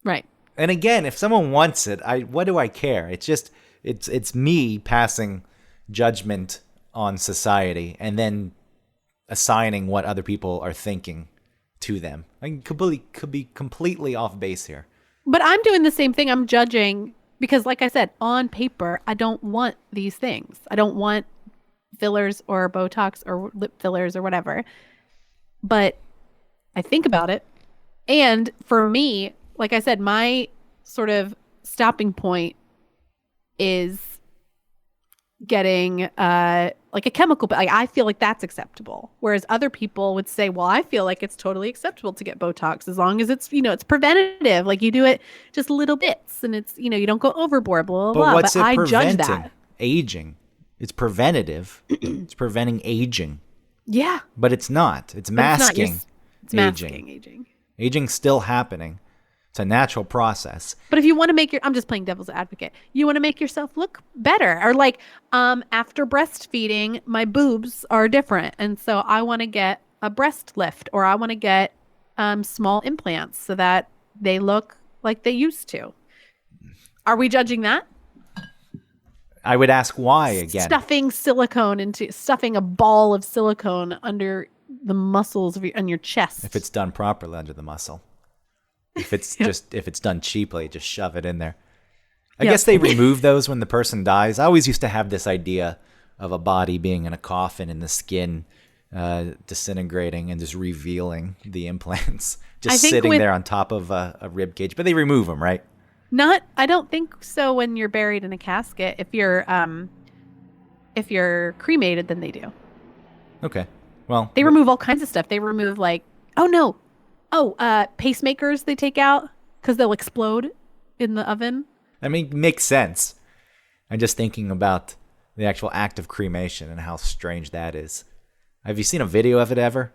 Right. And again, if someone wants it, what do I care? It's just, it's me passing judgment on society and then assigning what other people are thinking to them. I could be completely off base here. But I'm doing the same thing. I'm judging because, like I said, on paper, I don't want these things. I don't want fillers or Botox or lip fillers or whatever. But I think about it. And for me, like I said, my sort of stopping point is getting like a chemical, but like I feel like that's acceptable, whereas other people would say, well, I feel like it's totally acceptable to get Botox as long as it's it's preventative, like you do it just little bits and it's you don't go overboard, blah blah blah. What's but it I preventing? Judge that Aging. It's preventative. It's preventing aging. Yeah, but it's not. It's masking. It's masking aging. Aging's still happening. It's a natural process. But if you want to make I'm just playing devil's advocate. You want to make yourself look better, or like after breastfeeding, my boobs are different, and so I want to get a breast lift, or I want to get small implants so that they look like they used to. Are we judging that? I would ask why again. Stuffing a ball of silicone under the muscles on your chest. If it's done properly under the muscle. If it's if it's done cheaply, just shove it in there. I guess they remove those when the person dies. I always used to have this idea of a body being in a coffin and the skin disintegrating and just revealing the implants, just sitting there on top of a rib cage. But they remove them, right? I don't think so. When you're buried in a casket, if you're cremated, then they do. Okay, well, they remove all kinds of stuff. They remove pacemakers they take out because they'll explode in the oven. I mean, makes sense. I'm just thinking about the actual act of cremation and how strange that is. Have you seen a video of it ever?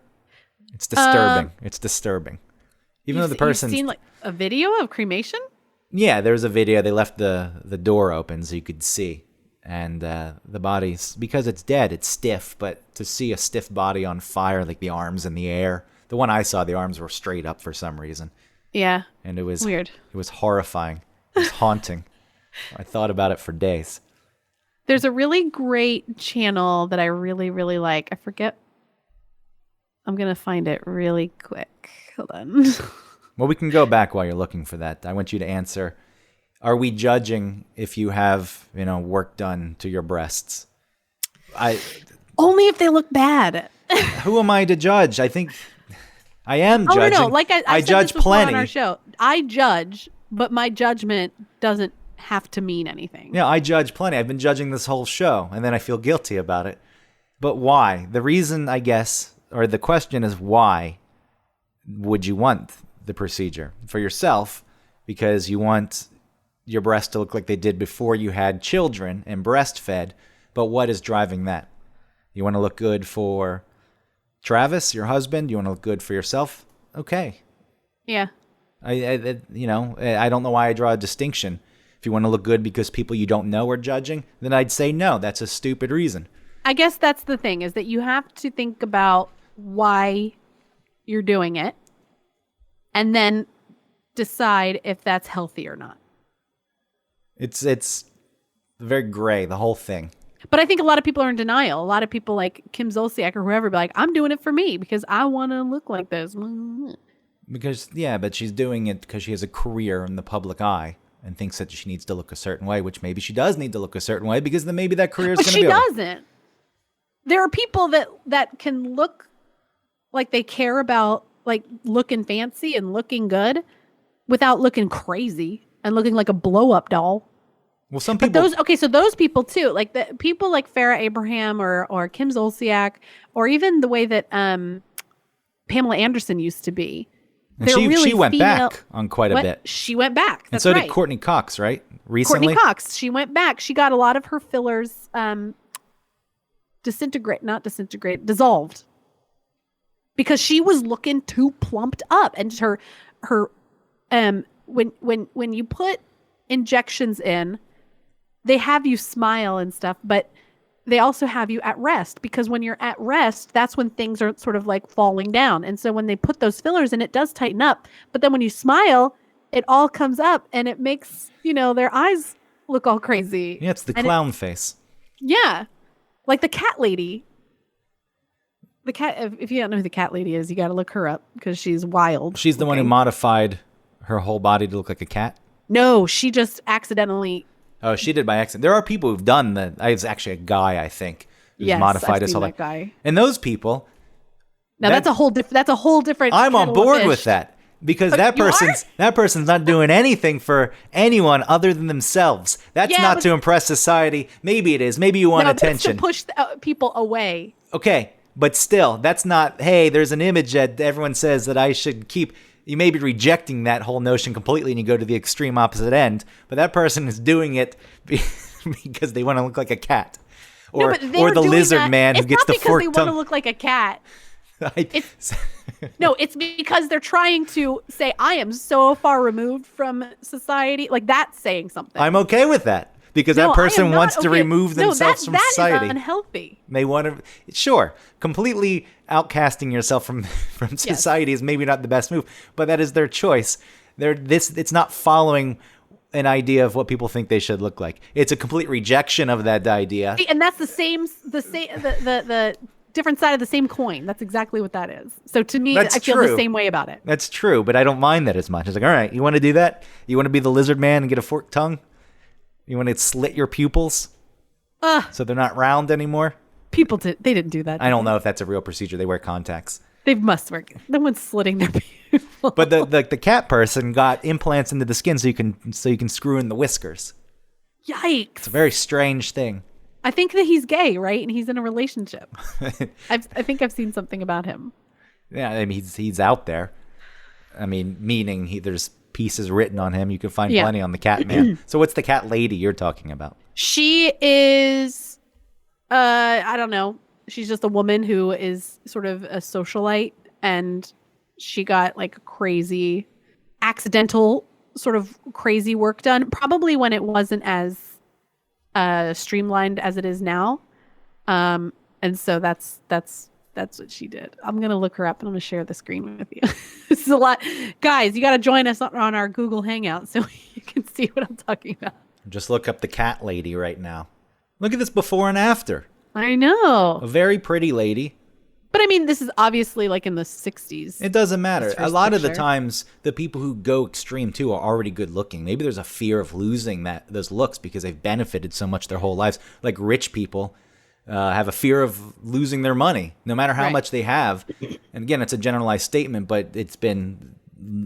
It's disturbing. It's disturbing. Even though the person... You've seen like a video of cremation? Yeah, there was a video. They left the door open so you could see. And the body's... Because it's dead, it's stiff. But to see a stiff body on fire, like the arms in the air... The one I saw, the arms were straight up for some reason. Yeah. And it was... Weird. It was horrifying. It was haunting. I thought about it for days. There's a really great channel that I really, really like. I forget. I'm going to find it really quick. Hold on. Well, we can go back while you're looking for that. I want you to answer, are we judging if you have, work done to your breasts? Only if they look bad. Who am I to judge? I think I am judging. No. Like I judge this plenty on our show. I judge, but my judgment doesn't have to mean anything. Yeah, I judge plenty. I've been judging this whole show, and then I feel guilty about it. But why? The reason, I guess, or the question is, why would you want the procedure? For yourself, because you want your breasts to look like they did before you had children and breastfed. But what is driving that? You want to look good for Travis, your husband? You want to look good for yourself? Okay. Yeah. I don't know why I draw a distinction. If you want to look good because people you don't know are judging, then I'd say no. That's a stupid reason. I guess that's the thing, is that you have to think about why you're doing it and then decide if that's healthy or not. It's very gray, the whole thing. But I think a lot of people are in denial. A lot of people like Kim Zolciak or whoever be like, I'm doing it for me because I want to look like this. But she's doing it because she has a career in the public eye and thinks that she needs to look a certain way, which maybe she does need to look a certain way because then maybe that career is going to be But she doesn't. There are people that can look like they care about like looking fancy and looking good without looking crazy and looking like a blow-up doll. Well, some people... So those people too, like the people like Farrah Abraham or Kim Zolciak, or even the way that Pamela Anderson used to be. And she went back on quite a bit. She went back. That's and so right. did Courtney Cox, right? Recently? Courtney Cox. She went back. She got a lot of her fillers dissolved. Because she was looking too plumped up. And her when you put injections in, they have you smile and stuff, but they also have you at rest, because when you're at rest, that's when things are sort of like falling down. And so when they put those fillers in, it does tighten up. But then when you smile, it all comes up and it makes, their eyes look all crazy. Yeah, it's the clown face. Yeah. Like the cat lady. The cat, if you don't know who the cat lady is, you got to look her up because she's wild. She's the one who modified her whole body to look like a cat? No, she just accidentally... Oh, she did by accident. There are people who've done that. It's actually a guy, I think, who's modified his whole life. Guy. And those people. Now that's a whole different. I'm on board with that because that person's not doing anything for anyone other than themselves. That's not to impress society. Maybe it is. Maybe you want attention. It's to push people away. Okay, but still, that's not. Hey, there's an image that everyone says that I should keep. You may be rejecting that whole notion completely and you go to the extreme opposite end, but that person is doing it because they want to look like a cat. Or the lizard man who gets the forked tongue. It's not because they want to look like a cat. It's because they're trying to say, I am so far removed from society. Like, that's saying something. I'm okay with that. Because that person wants to remove themselves from society. That is unhealthy. They want to, sure, completely outcasting yourself from society is maybe not the best move, but that is their choice. It's not following an idea of what people think they should look like. It's a complete rejection of that idea. And that's the different side of the same coin. That's exactly what that is. So to me, That's I feel true. the same way about it. That's true, but I don't mind that as much. It's like, all right, you want to do that? You want to be the lizard man and get a forked tongue? You want to slit your pupils so they're not round anymore? They didn't do that. I don't know if that's a real procedure. They wear contacts. They must work. No one's slitting their pupils. But the cat person got implants into the skin so you can screw in the whiskers. Yikes. It's a very strange thing. I think that he's gay, right? And he's in a relationship. I think I've seen something about him. Yeah, I mean he's out there. I mean, meaning there's pieces written on him. You can find plenty on the cat man. So what's the cat lady you're talking about? She is, I don't know. She's just a woman who is sort of a socialite, and she got like accidental sort of crazy work done. Probably when it wasn't as streamlined as it is now. And so that's what she did. I'm going to look her up and I'm going to share the screen with you. This is a lot. Guys, you got to join us on our Google Hangout so you can see what I'm talking about. Just look up the cat lady right now. Look at this before and after. I know. A very pretty lady. But I mean, this is obviously like in the 60s. It doesn't matter. This A first lot of the picture. times, the people who go extreme too are already good looking. Maybe there's a fear of losing those looks because they've benefited so much their whole lives. Like rich people have a fear of losing their money, no matter how Right. much they have. And again, it's a generalized statement, but it's been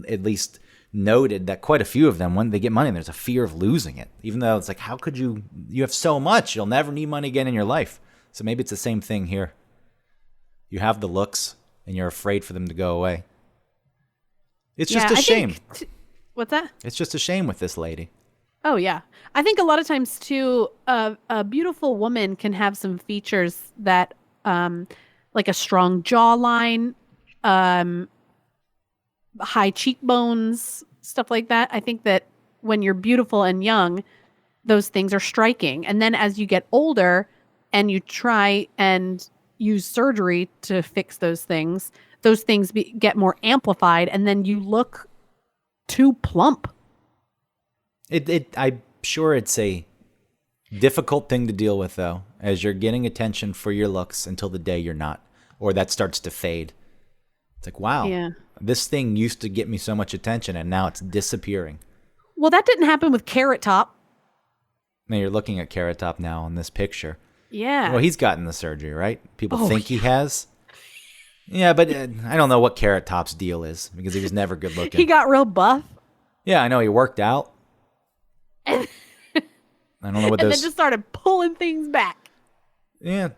at least noted that quite a few of them, when they get money, there's a fear of losing it. Even though it's like, how could you have so much, you'll never need money again in your life. So maybe it's the same thing here. You have the looks, and you're afraid for them to go away. It's just a shame. What's that? It's just a shame with this lady. Oh, yeah. I think a lot of times, too, a beautiful woman can have some features that, like a strong jawline, high cheekbones, stuff like that. I think that when you're beautiful and young, those things are striking. And then as you get older and you try and use surgery to fix those things get more amplified, and then you look too plump. I'm sure it's a difficult thing to deal with, though, as you're getting attention for your looks until the day you're not, or that starts to fade. It's like, wow, Yeah. this thing used to get me so much attention, and now it's disappearing. Well, that didn't happen with Carrot Top. Now you're looking at Carrot Top now in this picture. Yeah. Well, he's gotten the surgery, right? People Oh, think he has. Yeah, but I don't know what Carrot Top's deal is because he was never good looking. He got real buff. Yeah, I know he worked out. I don't know what And those. then just started pulling things back. Yeah,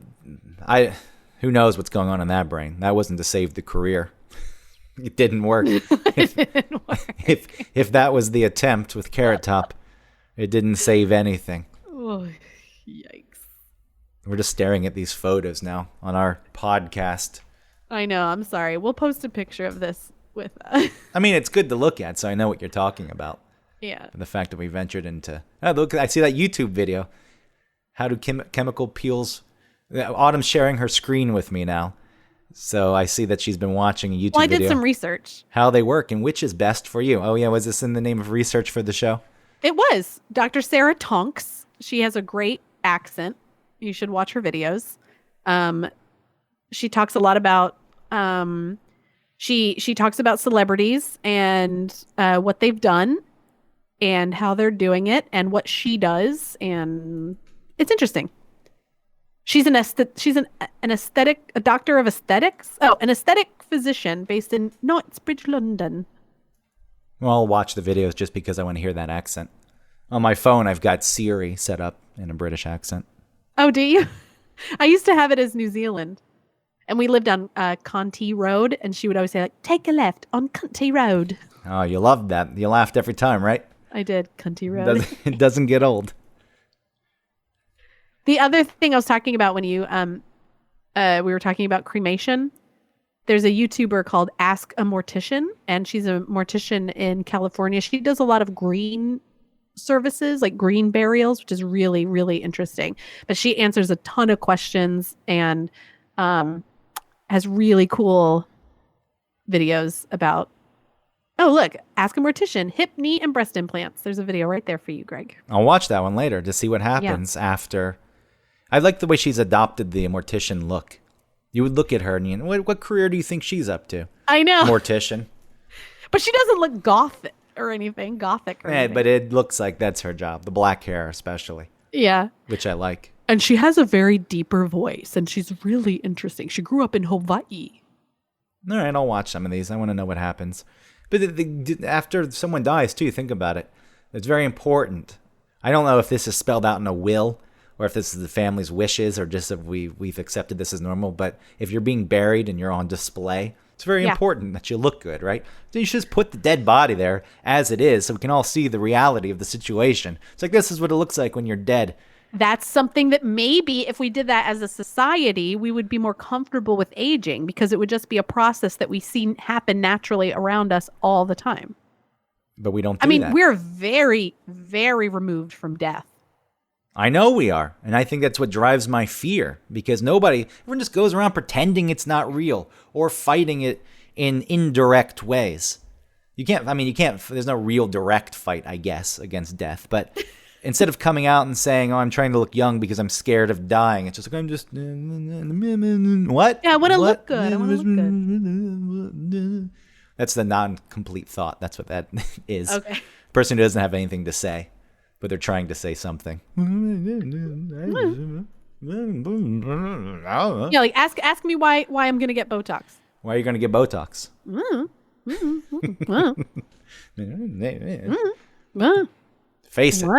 who knows what's going on in that brain? That wasn't to save the career. It didn't work. If that was the attempt with Carrot Top, it didn't save anything. Oh, yikes. We're just staring at these photos now on our podcast. I know. I'm sorry. We'll post a picture of this with I mean, it's good to look at, so I know what you're talking about. yeah. The fact that we ventured into... Oh, look, I see that YouTube video. How do chemical peels... Autumn's sharing her screen with me now. So I see that she's been watching a YouTube Well, I video. did some research. How they work and which is best for you. Oh, yeah, was this in the name of research for the show? It was Dr. Sarah Tonks. She has a great accent. You should watch her videos. She talks a lot about she talks about celebrities and what they've done and how they're doing it and what she does, and it's interesting. She's an doctor of aesthetics. Oh, an aesthetic physician based in Knightsbridge, London. Well, I'll watch the videos just because I want to hear that accent. On my phone, I've got Siri set up in a British accent. Oh, do you? I used to have it as New Zealand. And we lived on Conti Road, and she would always say, like, take a left on Conti Road. Oh, you loved that. You laughed every time, right? I did, Conti Road. It doesn't get old. The other thing I was talking about when you we were talking about cremation, there's a YouTuber called Ask a Mortician, and she's a mortician in California. She does a lot of green services, like green burials, which is really, really interesting. But she answers a ton of questions and has really cool videos about Oh, look, ask a mortician. Hip, knee, and breast implants. There's a video right there for you, Greg. I'll watch that one later to see what happens after. I like the way she's adopted the mortician look. You would look at her and you know, what career do you think she's up to? I know. Mortician. But she doesn't look gothic or anything. But it looks like that's her job. The black hair especially. Yeah. Which I like. And she has a very deeper voice, and she's really interesting. She grew up in Hawaii. All right, I'll watch some of these. I want to know what happens. But after someone dies, too, think about it. It's very important. I don't know if this is spelled out in a will or if this is the family's wishes or just if we've accepted this as normal. But if you're being buried and you're on display, it's very important that you look good, right? So you should just put the dead body there as it is so we can all see the reality of the situation. It's like this is what it looks like when you're dead. That's something that maybe if we did that as a society, we would be more comfortable with aging because it would just be a process that we see happen naturally around us all the time. But we don't do that. We're very, very removed from death. I know we are. And I think that's what drives my fear because everyone just goes around pretending it's not real or fighting it in indirect ways. There's no real direct fight, I guess, against death. But instead of coming out and saying, oh, I'm trying to look young because I'm scared of dying, it's just like, I'm just, what? Yeah, I want to look good. I want to look good. That's the non-complete thought. That's what that is. Okay. Person who doesn't have anything to say, but they're trying to say something. Yeah, like ask me why I'm going to get Botox. Why are you going to get Botox? Face it.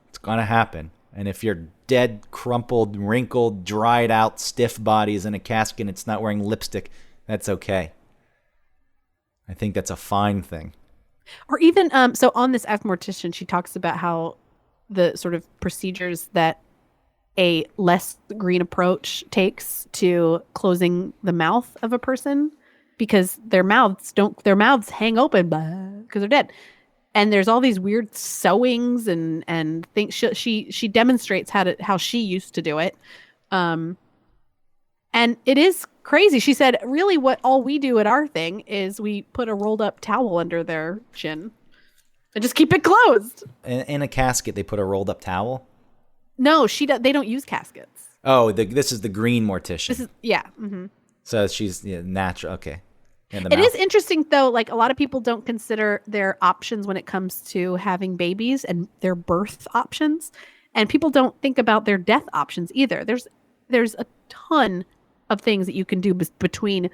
It's going to happen. And if you're dead, crumpled, wrinkled, dried out, stiff bodies in a casket and it's not wearing lipstick, that's okay. I think that's a fine thing. Or even, so on this Ask Mortician, she talks about how the sort of procedures that a less green approach takes to closing the mouth of a person because their mouths hang open because they're dead. And there's all these weird sewings and things. She demonstrates how she used to do it. And it is crazy. She said, really what all we do at our thing is we put a rolled up towel under their chin and just keep it closed. In a casket, they put a rolled up towel? No, they don't use caskets. Oh, this is the green mortician. Yeah. Mm-hmm. So she's natural. Okay. It is interesting, though, like a lot of people don't consider their options when it comes to having babies and their birth options. And people don't think about their death options either. There's a ton of things that you can do between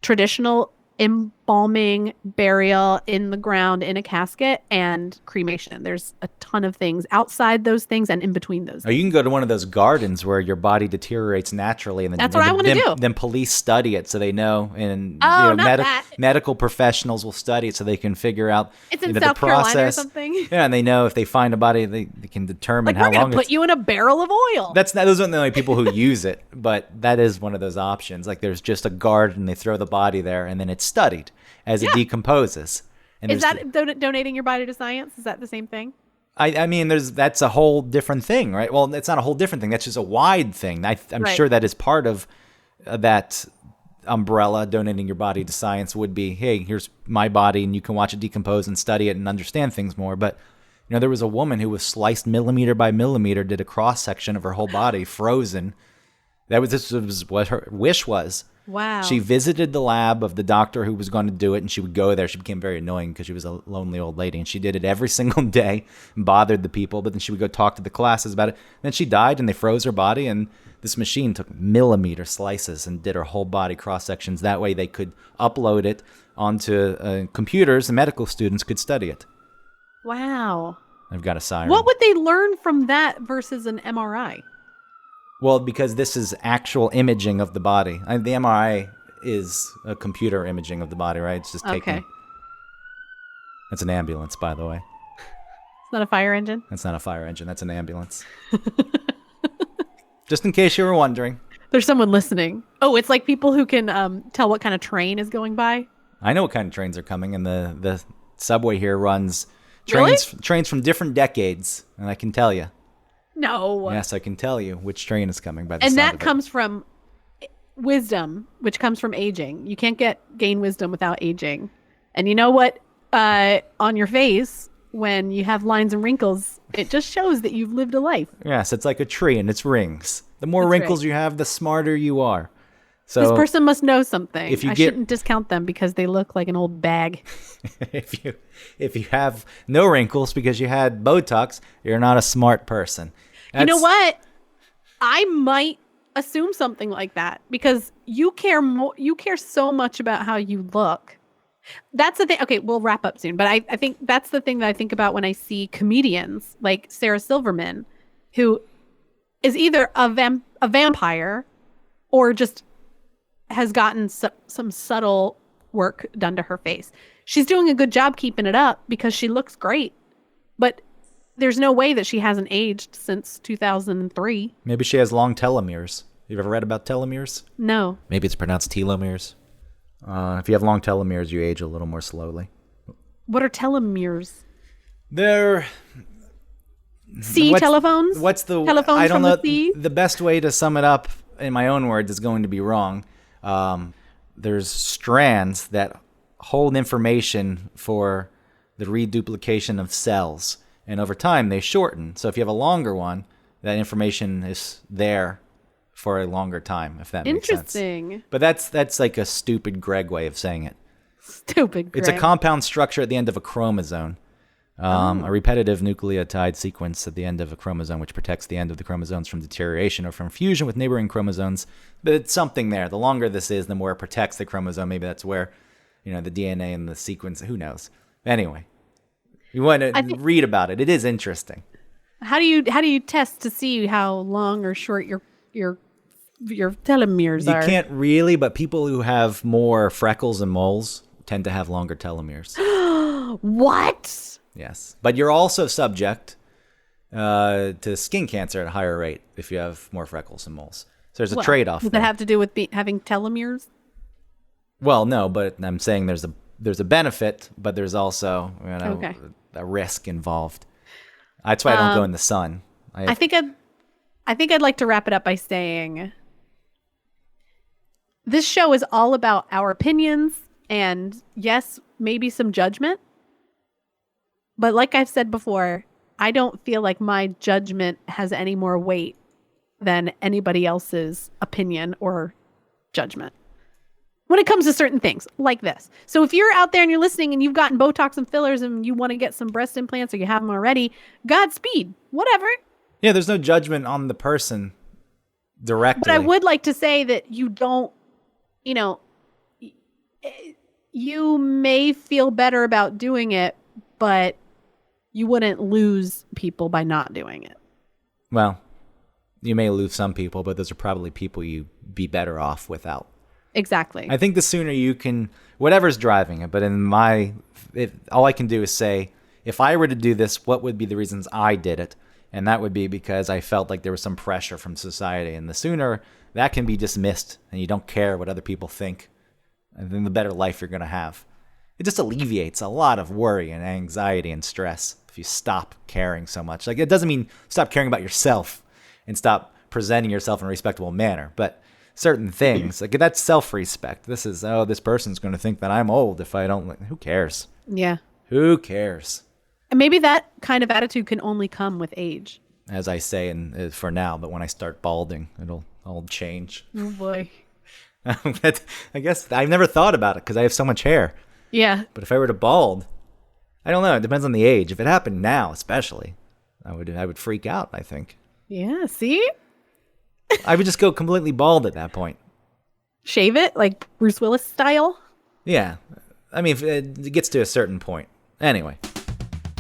traditional embalming, burial in the ground in a casket, and cremation. There's a ton of things outside those things and in between those. Or you can go to one of those gardens where your body deteriorates naturally, and that's what I want to do. Then police study it so they know, and that. medical professionals will study it so they can figure out it's in the South Carolina or process. Something. Yeah, and they know if they find a body, they can determine how long. We're gonna put you in a barrel of oil. Those aren't the only people who use it, but that is one of those options. Like there's just a garden, they throw the body there, and then it's studied as it decomposes. And is that donating your body to science? Is that the same thing? I mean, that's a whole different thing, right? Well, it's not a whole different thing. That's just a wide thing. I'm sure that is part of that umbrella. Donating your body to science would be, hey, here's my body, and you can watch it decompose and study it and understand things more. But there was a woman who was sliced millimeter by millimeter, did a cross section of her whole body, frozen. This was what her wish was. Wow. She visited the lab of the doctor who was going to do it, and she would go there. She became very annoying because she was a lonely old lady, and she did it every single day and bothered the people, but then she would go talk to the classes about it. Then she died, and they froze her body, and this machine took millimeter slices and did her whole body cross-sections. That way they could upload it onto computers, and medical students could study it. Wow. I've got a siren. What would they learn from that versus an MRI? Well, because this is actual imaging of the body. The MRI is a computer imaging of the body, right? It's just taking... Okay. That's an ambulance, by the way. It's not a fire engine? That's not a fire engine. That's an ambulance. Just in case you were wondering. There's someone listening. Oh, it's like people who can tell what kind of train is going by? I know what kind of trains are coming, and the subway here runs trains from different decades, and I can tell you. No. Yes, I can tell you which train is coming by the and sound that of it. comes from wisdom, which comes from aging. You can't gain wisdom without aging. And you know what? On your face, when you have lines and wrinkles, it just shows that you've lived a life. Yes, it's like a tree and it's rings. The more That's wrinkles right. you have, the smarter you are. So This person must know something. if you I get- shouldn't discount them because they look like an old bag. if you have no wrinkles because you had Botox, you're not a smart person. You know That's- what? I might assume something like that because you care more. You care so much about how you look. That's the thing. Okay, we'll wrap up soon. But I think that's the thing that I think about when I see comedians like Sarah Silverman, who is either a vampire or just has gotten some subtle work done to her face. She's doing a good job keeping it up because she looks great. But there's no way that she hasn't aged since 2003. Maybe she has long telomeres. You've ever read about telomeres? No. Maybe it's pronounced telomeres. If you have long telomeres, you age a little more slowly. What are telomeres? They're Sea telephones? What's the telephones I don't from know. the sea? The best way to sum it up in my own words is going to be wrong. There's strands that hold information for the reduplication of cells, and over time they shorten. So if you have a longer one, that information is there for a longer time. If that makes sense. Interesting. But that's like a stupid Greg way of saying it. Stupid. It's a Greg. compound structure at the end of a chromosome. A repetitive nucleotide sequence at the end of a chromosome, which protects the end of the chromosomes from deterioration or from fusion with neighboring chromosomes. But it's something there. The longer this is, the more it protects the chromosome. Maybe that's where, the DNA and the sequence. Who knows? Anyway, you want to read about it. It is interesting. How do you test to see how long or short your telomeres You are? can't really, but people who have more freckles and moles tend to have longer telomeres. What? Yes, but you're also subject to skin cancer at a higher rate if you have more freckles and moles. So there's a trade-off. Does there. that have to do with having telomeres? Well, no, but I'm saying there's a benefit, but there's also Okay. a risk involved. That's why I don't go in the sun. I think I'd like to wrap it up by saying this show is all about our opinions and yes, maybe some judgment. But like I've said before, I don't feel like my judgment has any more weight than anybody else's opinion or judgment when it comes to certain things like this. So if you're out there and you're listening and you've gotten Botox and fillers and you want to get some breast implants or you have them already, Godspeed, whatever. Yeah, there's no judgment on the person directly. But I would like to say that you don't, you may feel better about doing it, but you wouldn't lose people by not doing it. Well, you may lose some people, but those are probably people you'd be better off without. Exactly. I think the sooner you can, whatever's driving it, but all I can do is say, if I were to do this, what would be the reasons I did it? And that would be because I felt like there was some pressure from society. And the sooner that can be dismissed and you don't care what other people think, then the better life you're going to have. It just alleviates a lot of worry and anxiety and stress if you stop caring so much. Like, it doesn't mean stop caring about yourself and stop presenting yourself in a respectable manner, but certain things, like that's self-respect. This is, this person's going to think that I'm old if I don't. Who cares? Yeah. Who cares? And maybe that kind of attitude can only come with age. As I say, and for now, but when I start balding, it'll all change. Oh boy. But I guess I've never thought about it because I have so much hair. Yeah. But if I were to bald, I don't know. It depends on the age. If it happened now, especially, I would freak out. I think Yeah. See? I would just go completely bald at that point. Shave it like Bruce Willis style. Yeah, I mean, if it gets to a certain point. Anyway,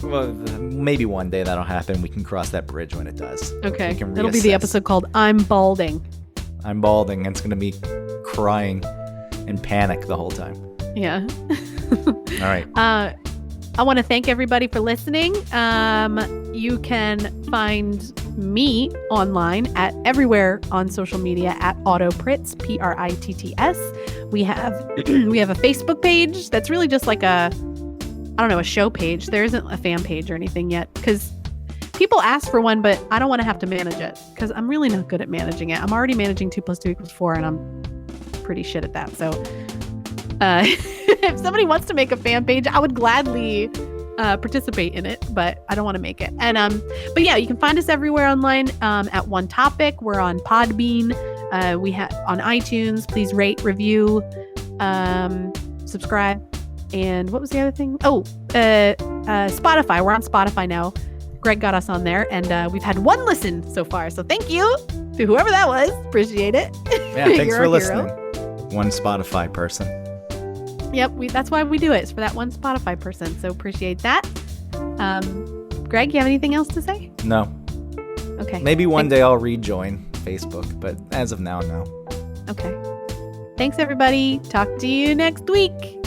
well, maybe one day that'll happen. We can cross that bridge when it does. Okay. We can It'll be the reassess. episode called I'm Balding. I'm balding, and it's gonna be crying and panic the whole time. Yeah. All right. I want to thank everybody for listening. You can find me online at everywhere on social media at AutoPritz, PRITTS. We have a Facebook page that's really just like a show page. There isn't a fan page or anything yet because people ask for one, but I don't want to have to manage it because I'm really not good at managing it. I'm already managing 2 + 2 = 4, and I'm pretty shit at that. So if somebody wants to make a fan page, I would gladly participate in it, but I don't want to make it. And but yeah, you can find us everywhere online at One Topic. We're on Podbean. We have on iTunes. Please rate, review, subscribe. And what was the other thing? Oh, Spotify. We're on Spotify now. Greg got us on there, and we've had 1 listen so far. So thank you to whoever that was. Appreciate it. Yeah, thanks for listening. One Spotify person. Yep, that's why we do it. It's for that one Spotify person. So appreciate that. Greg, you have anything else to say? No. Okay. Maybe one day I'll rejoin Facebook, but as of now, no. Okay. Thanks, everybody. Talk to you next week.